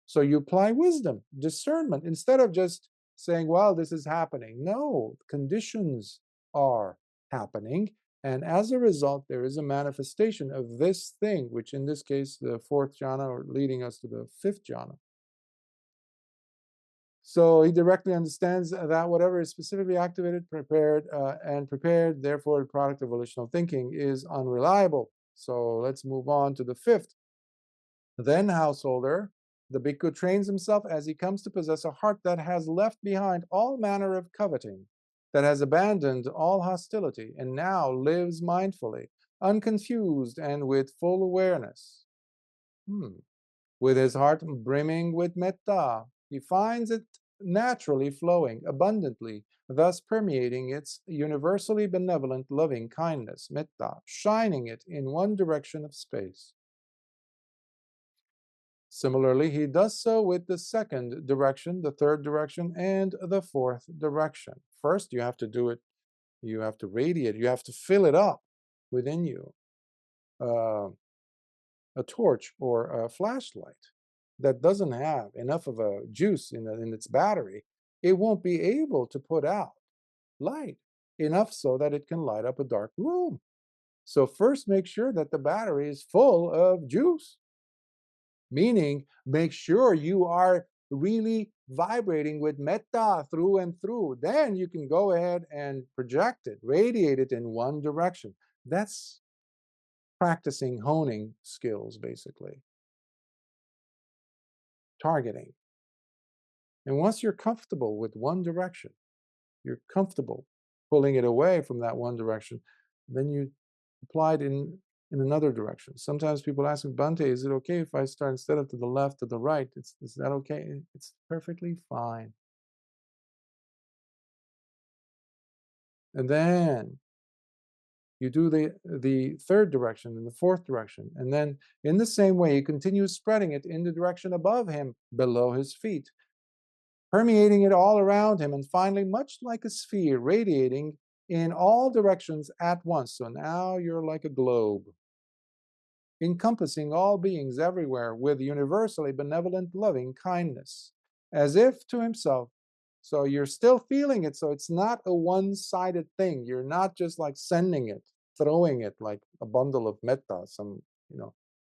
So you apply wisdom, discernment, instead of just saying, well, this is happening. No, conditions are happening. And as a result, there is a manifestation of this thing, which in this case, the fourth jhana, or leading us to the fifth jhana. So he directly understands that whatever is specifically activated, prepared, therefore the product of volitional thinking is unreliable. So let's move on to the fifth. Then, householder, the bhikkhu trains himself as he comes to possess a heart that has left behind all manner of coveting, that has abandoned all hostility, and now lives mindfully, unconfused, and with full awareness. With his heart brimming with metta, he finds it naturally flowing abundantly, thus permeating its universally benevolent loving kindness, metta, shining it in one direction of space. Similarly, he does so with the second direction, the third direction, and the fourth direction. First, you have to do it, you have to radiate, you have to fill it up within you. A torch or a flashlight that doesn't have enough of a juice in its battery, it won't be able to put out light enough so that it can light up a dark room. So first make sure that the battery is full of juice. Meaning, make sure you are really vibrating with metta through and through. Then you can go ahead and project it, radiate it in one direction. That's practicing honing skills, basically. Targeting. And once you're comfortable with one direction, you're comfortable pulling it away from that one direction, then you apply it in another direction. Sometimes people ask me, Bhante, is it okay if I start instead of to the left, to the right? Is that okay? It's perfectly fine. And then you do the third direction and the fourth direction. And then in the same way, he continues spreading it in the direction above him, below his feet, permeating it all around him, and finally, much like a sphere, radiating in all directions at once. So now you're like a globe, encompassing all beings everywhere with universally benevolent loving kindness, as if to himself. So you're still feeling it. So it's not a one-sided thing. You're not just like sending it throwing it like a bundle of metta,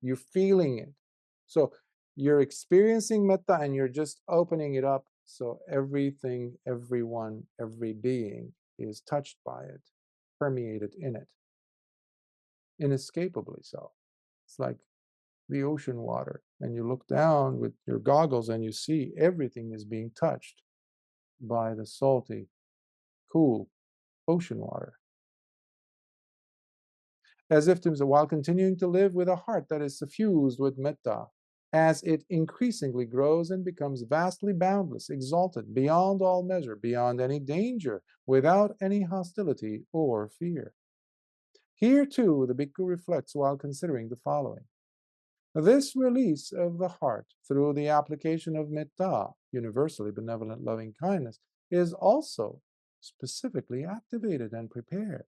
you're feeling it. So you're experiencing metta and you're just opening it up. So everything, everyone, every being is touched by it, permeated in it, inescapably so. It's like the ocean water, and you look down with your goggles and you see everything is being touched by the salty, cool ocean water. As if to himself, while continuing to live with a heart that is suffused with metta, as it increasingly grows and becomes vastly boundless, exalted, beyond all measure, beyond any danger, without any hostility or fear. Here too the Bhikkhu reflects while considering the following. This release of the heart through the application of metta, universally benevolent loving kindness, is also specifically activated and prepared,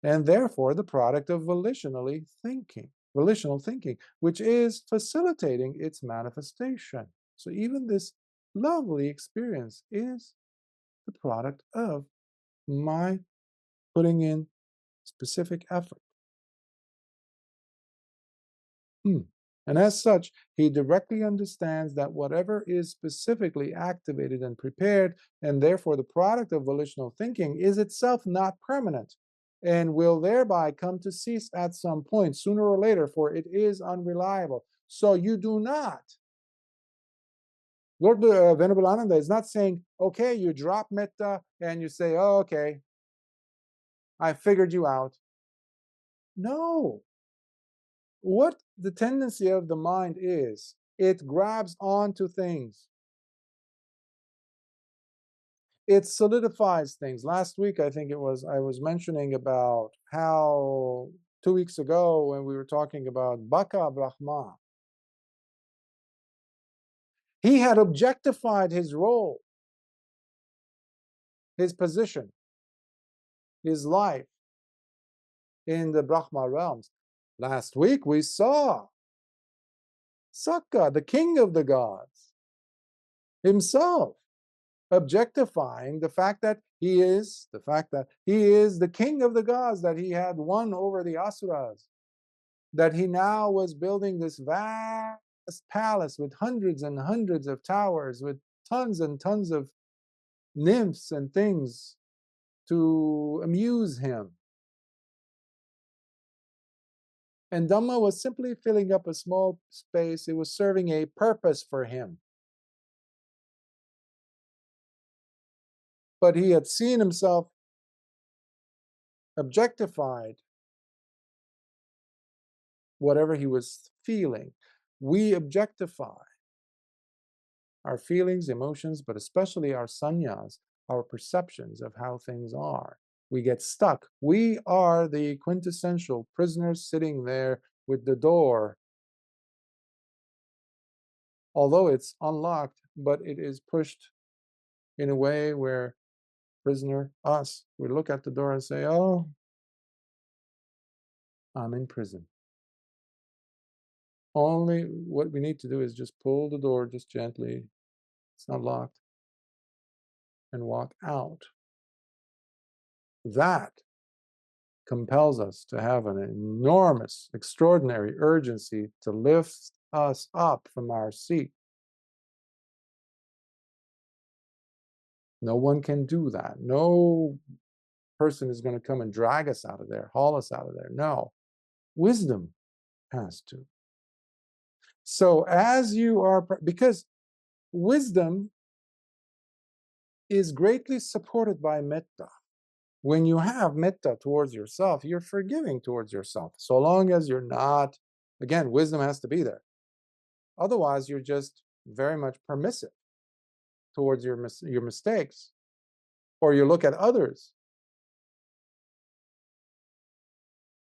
and therefore the product of volitional thinking, which is facilitating its manifestation. So even this lovely experience is the product of my putting in specific effort. And as such, he directly understands that whatever is specifically activated and prepared, and therefore the product of volitional thinking, is itself not permanent, and will thereby come to cease at some point, sooner or later, for it is unreliable. So you do not. Lord Venerable Ānanda is not saying, okay, you drop metta and you say, oh, okay, I figured you out. No. What the tendency of the mind is, it grabs onto things. It solidifies things. Last week, I think it was, I was mentioning about how 2 weeks ago when we were talking about Baka Brahma, he had objectified his role, his position, his life in the Brahma realms. Last week we saw Sakka, the king of the gods, himself objectifying the fact that he is the king of the gods, that he had won over the asuras, that he now was building this vast palace with hundreds and hundreds of towers, with tons and tons of nymphs and things to amuse him. And Dhamma was simply filling up a small space. It was serving a purpose for him. But he had seen himself objectified, whatever he was feeling. We objectify our feelings, emotions, but especially our sannyas, our perceptions of how things are. We get stuck. We are the quintessential prisoners sitting there with the door, although it's unlocked, but it is pushed in a way where prisoner, us, we look at the door and say, oh, I'm in prison. Only what we need to do is just pull the door just gently, it's not locked, and walk out. That compels us to have an enormous, extraordinary urgency to lift us up from our seat. No one can do that. No person is going to come and drag us out of there, haul us out of there. No. Wisdom has to. So as you are, because wisdom is greatly supported by metta. When you have metta towards yourself, you're forgiving towards yourself. So long as you're not, again, wisdom has to be there. Otherwise, you're just very much permissive towards your mistakes. Or you look at others.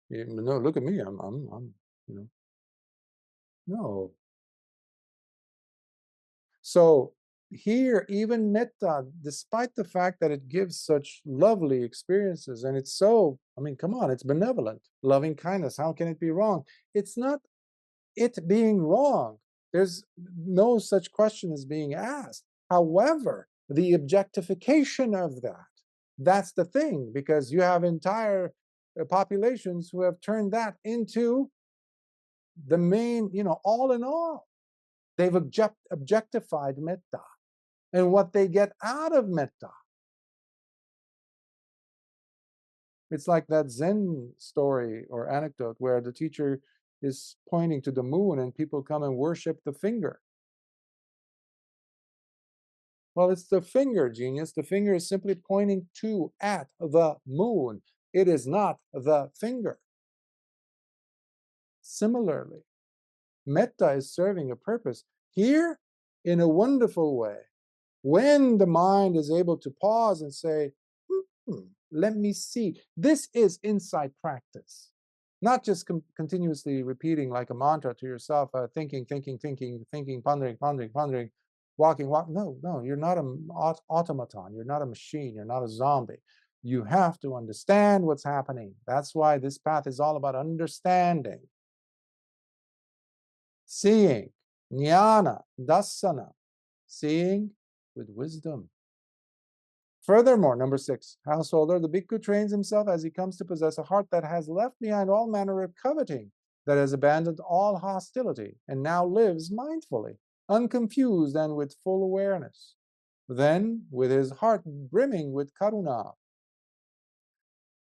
No, look at me. I'm no. So here, even metta, despite the fact that it gives such lovely experiences, and it's so, I mean, come on, it's benevolent, loving kindness. How can it be wrong? It's not it being wrong. There's no such question as being asked. However, the objectification of that, that's the thing, because you have entire populations who have turned that into the main, all in all. They've objectified metta and what they get out of metta. It's like that Zen story or anecdote where the teacher is pointing to the moon and people come and worship the finger. Well, it's the finger, genius. The finger is simply pointing at the moon. It is not the finger. Similarly, metta is serving a purpose here in a wonderful way. When the mind is able to pause and say, let me see. This is insight practice. Not just continuously repeating like a mantra to yourself, thinking, pondering, walking. No, you're not an automaton. You're not a machine. You're not a zombie. You have to understand what's happening. That's why this path is all about understanding. Seeing, jnana, dasana, seeing with wisdom. Furthermore, number 6, householder, the bhikkhu trains himself as he comes to possess a heart that has left behind all manner of coveting, that has abandoned all hostility, and now lives mindfully, unconfused and with full awareness. Then, with his heart brimming with karuna,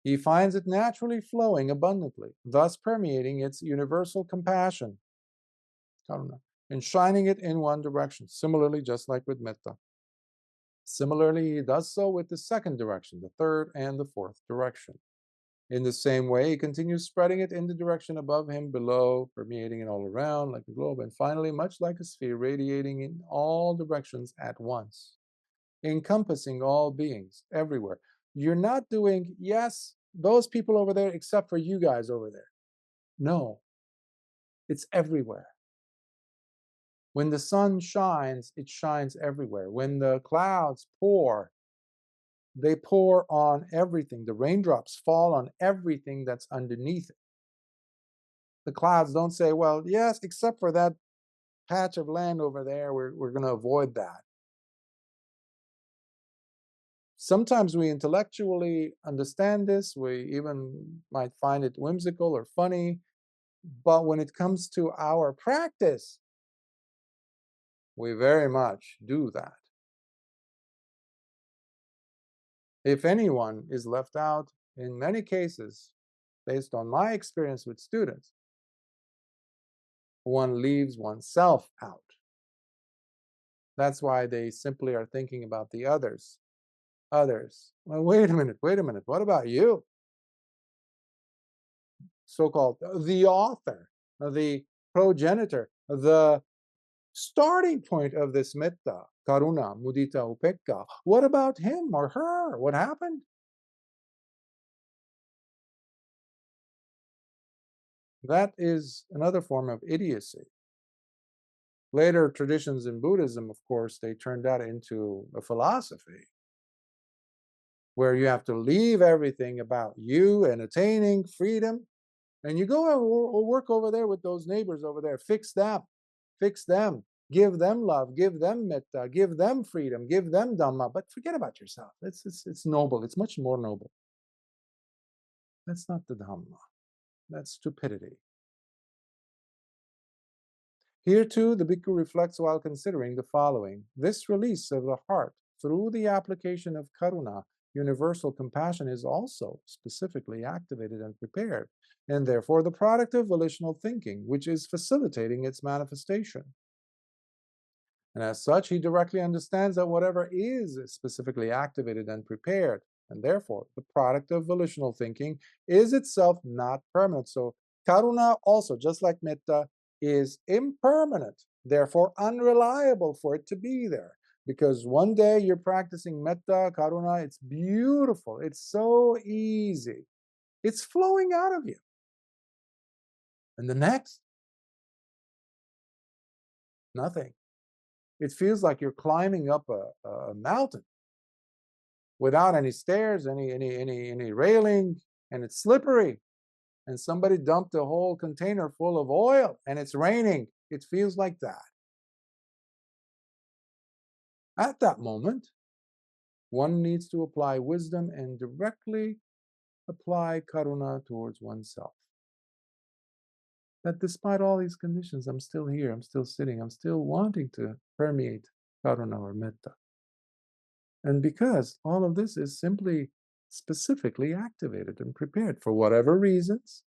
he finds it naturally flowing abundantly, thus permeating its universal compassion, karuna, and shining it in one direction, similarly just like with metta. Similarly, he does so with the second direction, the third and the fourth direction. In the same way, he continues spreading it in the direction above him, below, permeating it all around like a globe, and finally, much like a sphere, radiating in all directions at once, encompassing all beings everywhere. You're not doing, yes, those people over there, except for you guys over there. No, it's everywhere. When the sun shines, it shines everywhere. When the clouds pour, they pour on everything. The raindrops fall on everything that's underneath it. The clouds don't say, well, yes, except for that patch of land over there, we're going to avoid that. Sometimes we intellectually understand this. We even might find it whimsical or funny. But when it comes to our practice, we very much do that. If anyone is left out, in many cases, based on my experience with students, one leaves oneself out. That's why they simply are thinking about the others. Others. Well, wait a minute. What about you? So-called the author, the progenitor, the starting point of this metta, karuna, mudita, upekkha. What about him or her? What happened? That is another form of idiocy. Later traditions in Buddhism, of course, they turned that into a philosophy where you have to leave everything about you and attaining freedom, and you go and work over there with those neighbors over there. Fix them, give them love, give them metta, give them freedom, give them Dhamma, but forget about yourself. It's noble. It's much more noble. That's not the Dhamma. That's stupidity. Here too, the bhikkhu reflects while considering the following. This release of the heart through the application of karuna, universal compassion, is also specifically activated and prepared, and therefore the product of volitional thinking, which is facilitating its manifestation. And as such, he directly understands that whatever is specifically activated and prepared, and therefore the product of volitional thinking, is itself not permanent. So karuna also, just like metta, is impermanent, therefore unreliable for it to be there. Because one day you're practicing metta, karuna, it's beautiful, it's so easy, it's flowing out of you. And the next, nothing. It feels like you're climbing up a mountain without any stairs, any railing, and it's slippery. And somebody dumped a whole container full of oil and it's raining. It feels like that. At that moment, one needs to apply wisdom and directly apply karuna towards oneself. That despite all these conditions, I'm still here, I'm still sitting, I'm still wanting to permeate karuna or metta. And because all of this is simply specifically activated and prepared for whatever reasons,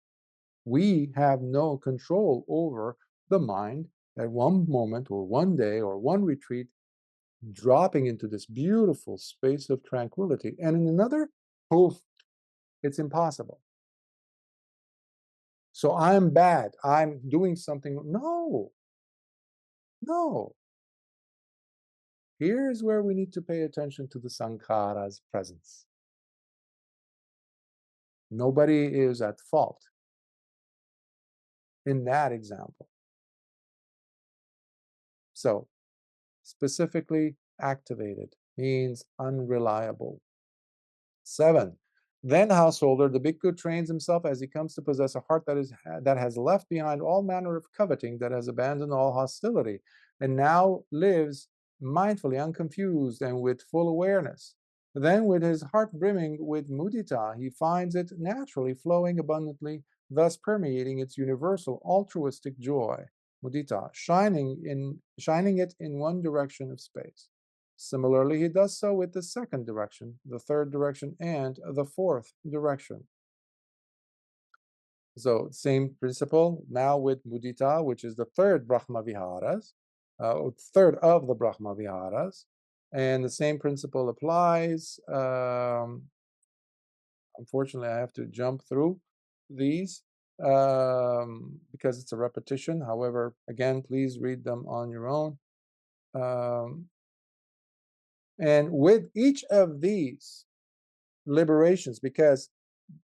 we have no control over the mind at one moment or one day or one retreat dropping into this beautiful space of tranquility, and in another, poof, it's impossible. So I'm bad, I'm doing something. No, no. Here's where we need to pay attention to the sankhara's presence. Nobody is at fault in that example. So, specifically activated means unreliable. 7. Then, householder, the bhikkhu trains himself as he comes to possess a heart that has left behind all manner of coveting, that has abandoned all hostility, and now lives mindfully, unconfused, and with full awareness. Then, with his heart brimming with mudita, he finds it naturally flowing abundantly, thus permeating its universal altruistic joy, mudita, shining it in one direction of space. Similarly, he does so with the second direction, the third direction, and the fourth direction. So, same principle now with mudita, which is the third Brahmavihāharas, third of the Brahmavihāharas, and the same principle applies. Unfortunately, I have to jump through these because it's a repetition. However, again, please read them on your own. And with each of these liberations, because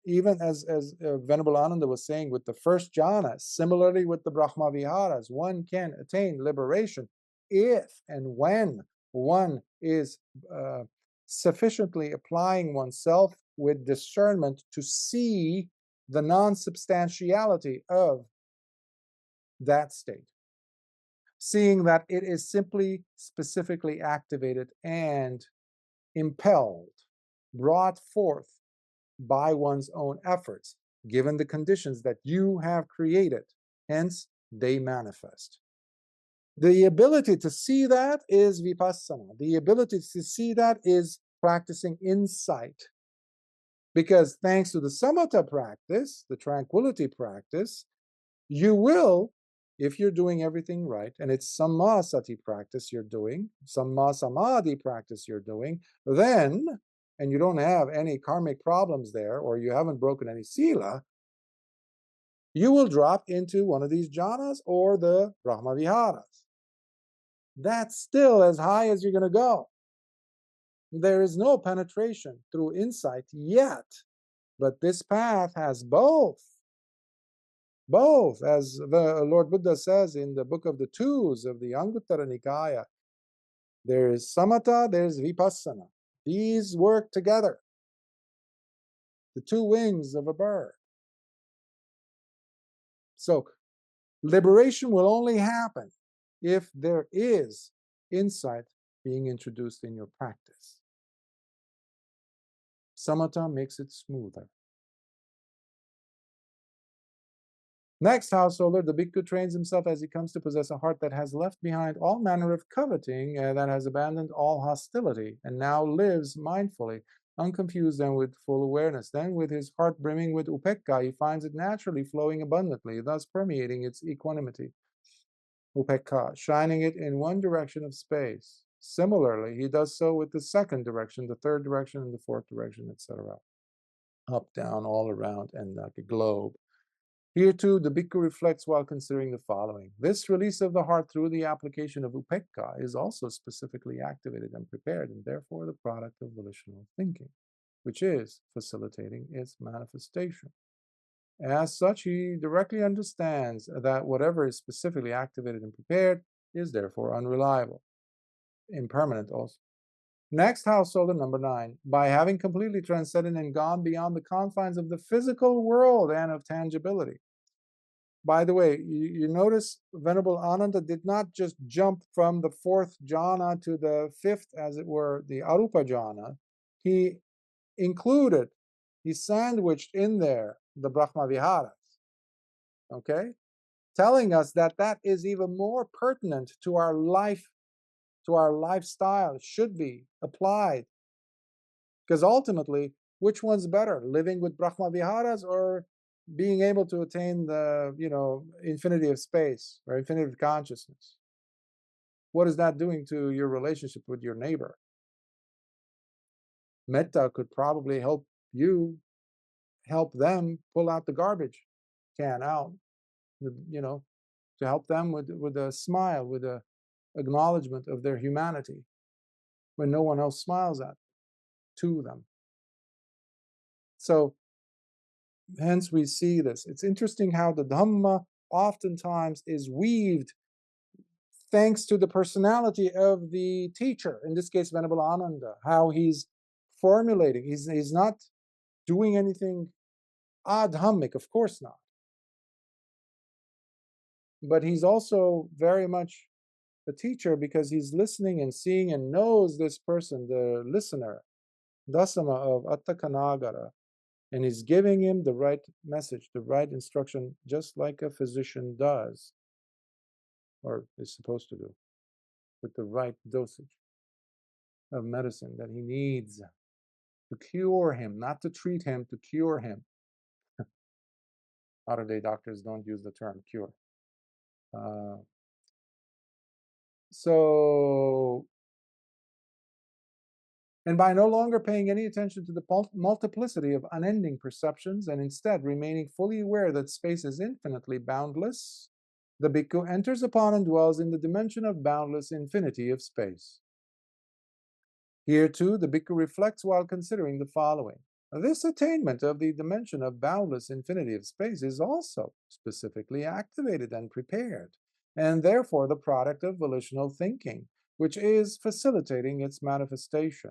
even as Venerable Ānanda was saying with the first jhana, similarly with the Brahmavihāharas, one can attain liberation if and when one is sufficiently applying oneself with discernment to see the non-substantiality of that state, seeing that it is simply specifically activated and impelled, brought forth by one's own efforts, given the conditions that you have created. Hence, they manifest. The ability to see that is vipassana. The ability to see that is practicing insight. Because thanks to the samatha practice, the tranquility practice, you will, if you're doing everything right, and it's samma sati practice you're doing, samma samadhi practice you're doing, then, and you don't have any karmic problems there, or you haven't broken any sila, you will drop into one of these jhanas or the Brahmavihāharas. That's still as high as you're going to go. There is no penetration through insight yet, but this path has both. Both, as the Lord Buddha says in the Book of the Twos of the Anguttara Nikaya, there is samatha, there's vipassana. These work together. The two wings of a bird. So, liberation will only happen if there is insight being introduced in your practice. Samatha makes it smoother. Next, householder, the bhikkhu trains himself as he comes to possess a heart that has left behind all manner of coveting, that has abandoned all hostility, and now lives mindfully, unconfused and with full awareness. Then, with his heart brimming with upekkha, he finds it naturally flowing abundantly, thus permeating its equanimity. Upekkha, shining it in one direction of space. Similarly, he does so with the second direction, the third direction, and the fourth direction, etc. Up, down, all around, and like a globe. Here too, the bhikkhu reflects while considering the following. This release of the heart through the application of upekkha is also specifically activated and prepared, and therefore the product of volitional thinking, which is facilitating its manifestation. As such, he directly understands that whatever is specifically activated and prepared is therefore unreliable, impermanent also. Next, householder number 9. By having completely transcended and gone beyond the confines of the physical world and of tangibility. By the way, you notice Venerable Ānanda did not just jump from the 4th jhana to the 5th, as it were, the arupa jhana. He he sandwiched in there the Brahmavihāharas, okay? Telling us that that is even more pertinent to our life, to our lifestyle. It should be applied. Because ultimately, which one's better, living with Brahmaviharas or being able to attain the, infinity of space or infinity of consciousness? What is that doing to your relationship with your neighbor? Metta could probably help you help them pull out the garbage can out, to help them with a smile, with a acknowledgement of their humanity when no one else smiles to them. So hence we see this. It's interesting how the Dhamma oftentimes is weaved thanks to the personality of the teacher, in this case Venerable Ānanda, how he's formulating. He's not doing anything adhammic, of course not. But he's also very much a teacher because he's listening and seeing and knows this person, the listener, Dasama of Aṭṭhakanāgara, and he's giving him the right message, the right instruction, just like a physician does, or is supposed to do, with the right dosage of medicine that he needs to cure him, not to treat him, to cure him. Modern-day doctors don't use the term cure. And by no longer paying any attention to the multiplicity of unending perceptions and instead remaining fully aware that space is infinitely boundless, the bhikkhu enters upon and dwells in the dimension of boundless infinity of space. Here too, the bhikkhu reflects while considering the following. This attainment of the dimension of boundless infinity of space is also specifically activated and prepared, and therefore the product of volitional thinking, which is facilitating its manifestation.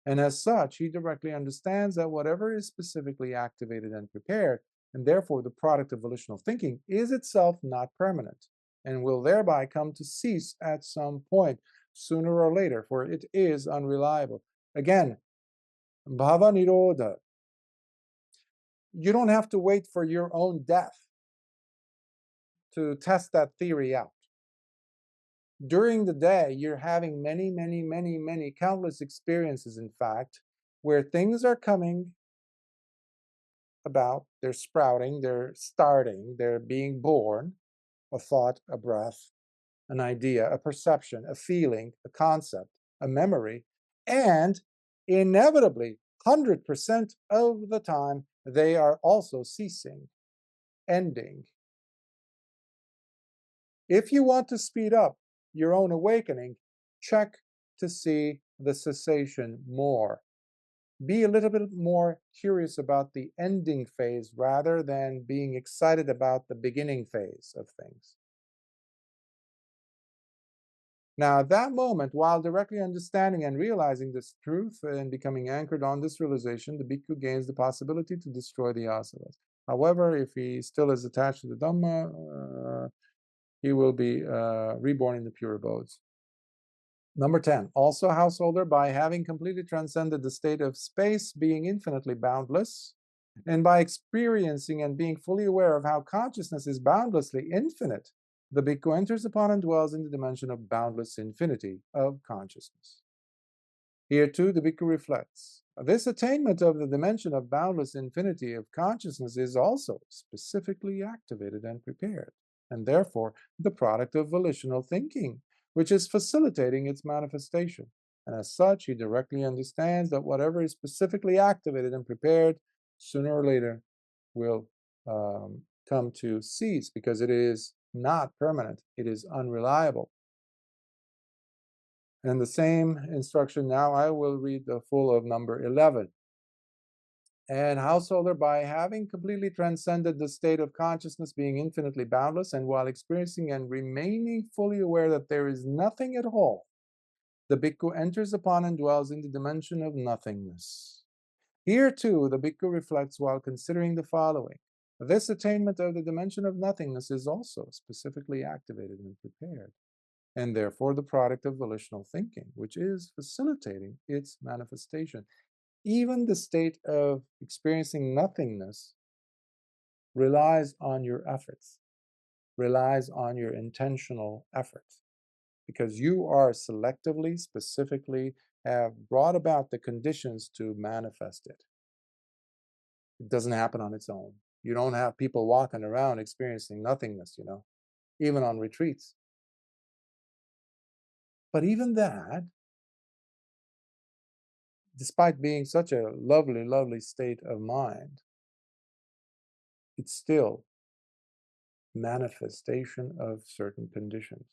And as such, he directly understands that whatever is specifically activated and prepared, and therefore the product of volitional thinking, is itself not permanent, and will thereby come to cease at some point, sooner or later, for it is unreliable. Again, bhava nirodha. You don't have to wait for your own death to test that theory out. During the day, you're having many, countless experiences, in fact, where things are coming about, they're sprouting, they're starting, they're being born, a thought, a breath, an idea, a perception, a feeling, a concept, a memory, and inevitably, 100% of the time, they are also ceasing, ending. If you want to speed up your own awakening, check to see the cessation more. Be a little bit more curious about the ending phase rather than being excited about the beginning phase of things. Now, at that moment, while directly understanding and realizing this truth and becoming anchored on this realization, the bhikkhu gains the possibility to destroy the asavas. However, if he still is attached to the Dhamma, he will be reborn in the pure abodes. Number 10, also householder, by having completely transcended the state of space being infinitely boundless, and by experiencing and being fully aware of how consciousness is boundlessly infinite, the bhikkhu enters upon and dwells in the dimension of boundless infinity of consciousness. Here too, the bhikkhu reflects. This attainment of the dimension of boundless infinity of consciousness is also specifically activated and prepared, and therefore the product of volitional thinking, which is facilitating its manifestation. And as such, he directly understands that whatever is specifically activated and prepared, sooner or later will come to cease, because it is not permanent, it is unreliable. And the same instruction now, I will read the full of number 11. And householder, by having completely transcended the state of consciousness being infinitely boundless, and while experiencing and remaining fully aware that there is nothing at all, the bhikkhu enters upon and dwells in the dimension of nothingness. Here too, the bhikkhu reflects while considering the following. This attainment of the dimension of nothingness is also specifically activated and prepared, and therefore the product of volitional thinking, which is facilitating its manifestation. even the state of experiencing nothingness relies on your efforts, relies on your intentional efforts, because you are selectively, specifically have brought about the conditions to manifest it. It doesn't happen on its own. You don't have people walking around experiencing nothingness, even on retreats. But even that, despite being such a lovely, lovely state of mind, it's still manifestation of certain conditions.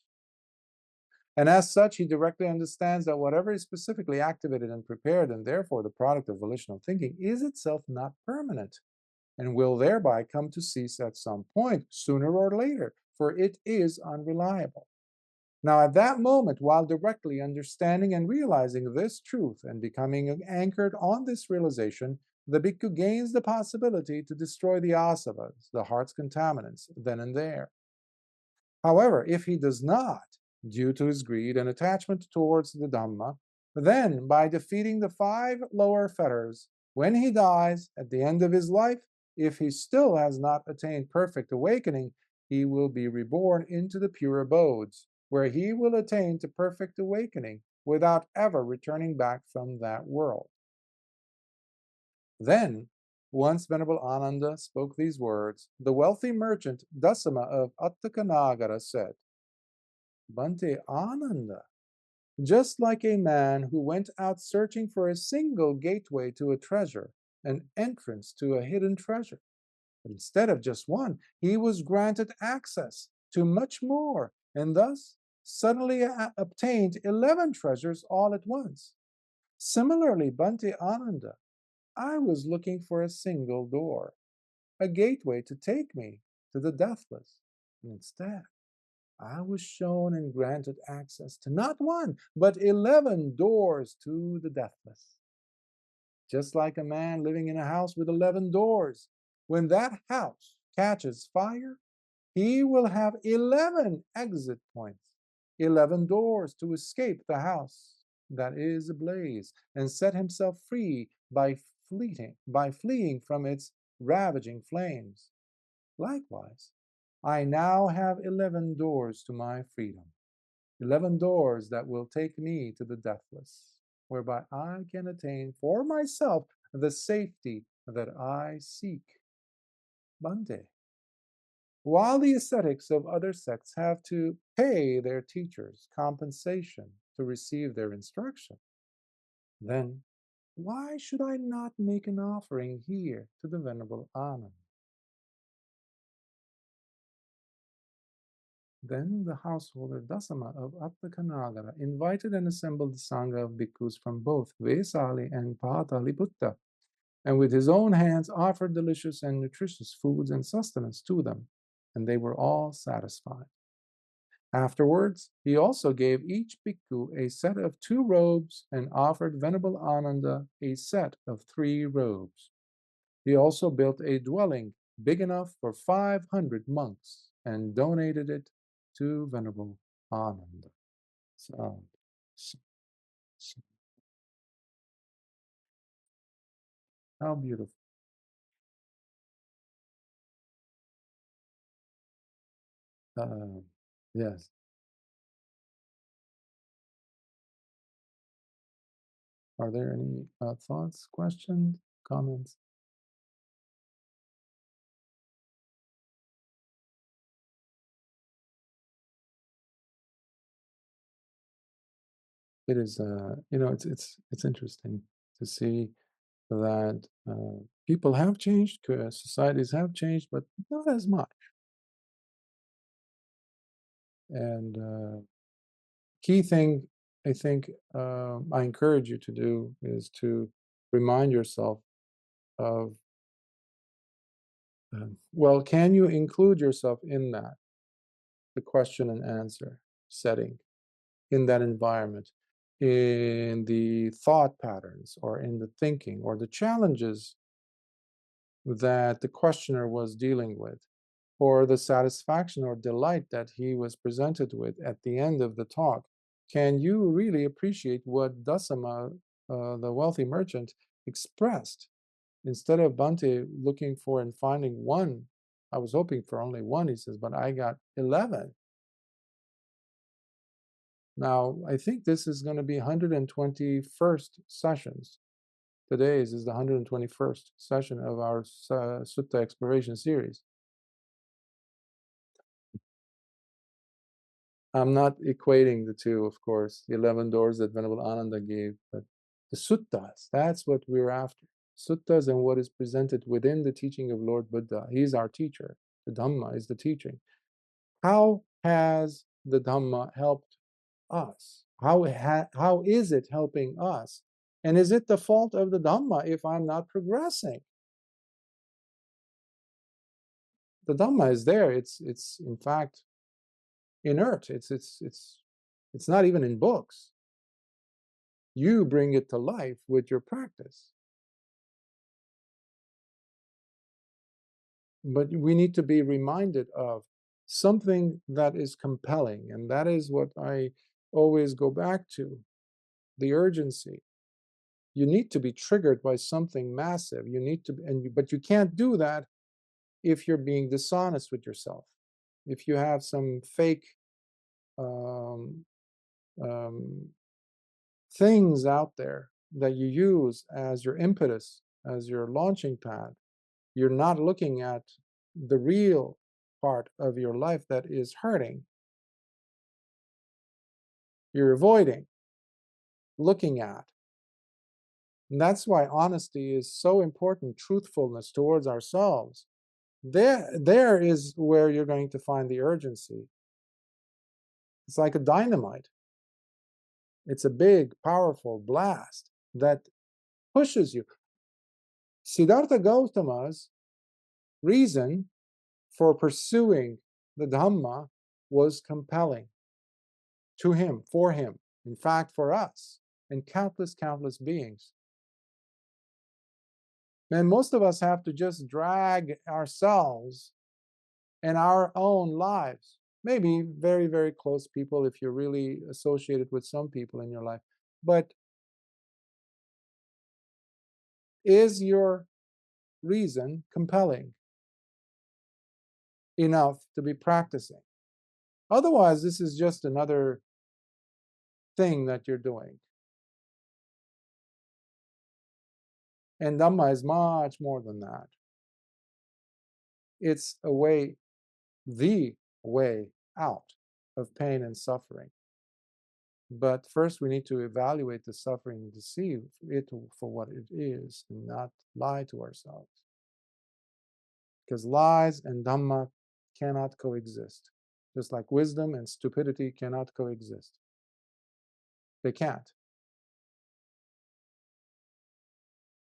And as such, he directly understands that whatever is specifically activated and prepared, and therefore the product of volitional thinking, is itself not permanent, and will thereby come to cease at some point, sooner or later, for it is unreliable. Now, at that moment, while directly understanding and realizing this truth and becoming anchored on this realization, the bhikkhu gains the possibility to destroy the asavas, the heart's contaminants, then and there. However, if he does not, due to his greed and attachment towards the Dhamma, then by defeating the 5 lower fetters, when he dies at the end of his life, if he still has not attained perfect awakening, he will be reborn into the pure abodes, where he will attain to perfect awakening without ever returning back from that world. Then, once Venerable Ānanda spoke these words, the wealthy merchant Dasama of Aṭṭhakanāgara said, Bhante Ānanda, just like a man who went out searching for a single gateway to a treasure, an entrance to a hidden treasure, but instead of just one, he was granted access to much more, and thus suddenly obtained 11 treasures all at once. Similarly, Bhante Ānanda, I was looking for a single door, a gateway to take me to the Deathless, and instead I was shown and granted access to not one, but 11 doors to the Deathless. Just like a man living in a house with 11 doors, when that house catches fire, he will have 11 exit points, 11 doors to escape the house that is ablaze, and set himself free by fleeing from its ravaging flames. Likewise, I now have 11 doors to my freedom, 11 doors that will take me to the Deathless, whereby I can attain for myself the safety that I seek. Bhante, while the ascetics of other sects have to pay their teachers compensation to receive their instruction, then why should I not make an offering here to the Venerable Ānanda? Then the householder Dasama of Aṭṭhakanāgara invited and assembled the Sangha of bhikkhus from both Vesali and Pataliputta, and with his own hands offered delicious and nutritious foods and sustenance to them, and they were all satisfied. Afterwards, he also gave each bhikkhu a set of 2 robes and offered Venerable Ānanda a set of 3 robes. He also built a dwelling big enough for 500 monks and donated it to Venerable Ānanda. So, how beautiful. Yes. Are there any thoughts, questions, comments? It is, it's interesting to see that people have changed, societies have changed, but not as much. And key thing I think I encourage you to do is to remind yourself of, well, can you include yourself in that, the question and answer setting, in that environment, in the thought patterns or in the thinking or the challenges that the questioner was dealing with, or the satisfaction or delight that he was presented with at the end of the talk? Can you really appreciate what Dasama, the wealthy merchant, expressed. Instead of Bhante looking for and finding one, I was hoping for only one, he says, but I got 11. Now, I think this is going to be 121st sessions. Today's is the 121st session of our Sutta exploration series. I'm not equating the two, of course, the 11 doors that Venerable Ānanda gave, but the suttas, that's what we're after. Suttas and what is presented within the teaching of Lord Buddha. He's our teacher. The Dhamma is the teaching. How has the Dhamma helped us? How is it helping us? And is it the fault of the Dhamma if I'm not progressing? The Dhamma is there. It's in fact inert. It's not even in books. You bring it to life with your practice. But we need to be reminded of something that is compelling, and that is what I always go back to, the urgency. You need to be triggered by something massive. You need to, but you can't do that if you're being dishonest with yourself. If you have some fake things out there that you use as your impetus, as your launching pad, you're not looking at the real part of your life that is hurting. You're avoiding looking at. And that's why honesty is so important, truthfulness towards ourselves. There is where you're going to find the urgency. It's like a dynamite. It's a big, powerful blast that pushes you. Siddhartha Gautama's reason for pursuing the Dhamma was compelling to him, for him, in fact, for us, and countless, countless beings. And most of us have to just drag ourselves and our own lives, maybe very, very close people if you're really associated with some people in your life. But is your reason compelling enough to be practicing? Otherwise, this is just another thing that you're doing. And Dhamma is much more than that. It's a way, the way out of pain and suffering. But first we need to evaluate the suffering and to see it for what it is and not lie to ourselves. Because lies and Dhamma cannot coexist. Just like wisdom and stupidity cannot coexist. They can't.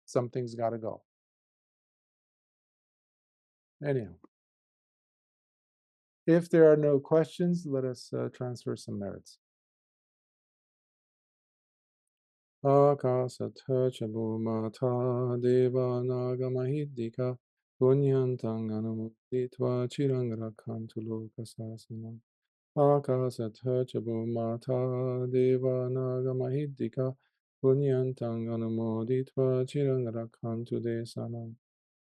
Something's got to go. Anyhow, if there are no questions, let us transfer some merits. Akasatha chabumata devānaga mahiddhika punyantang anumuditva chirang rakhantu lokasāsanam. Akasatha chabumata devānaga mahiddhika punyantang anumuditva chirang rakhantu desanam.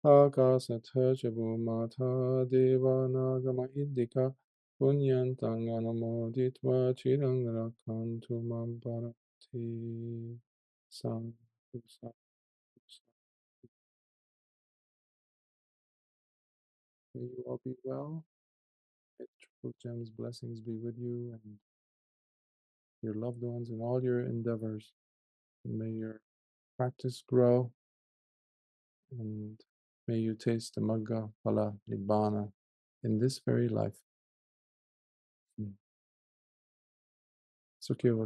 Akasatha chabumata devānaga mahiddhika punyantang anumuditva chirang rakhantu mam param. Sadhu, sadhu, sadhu. May you all be well. May Triple Gem's blessings be with you and your loved ones in all your endeavors. May your practice grow and may you taste the Magga Phala Nibbāna in this very life. Sukhya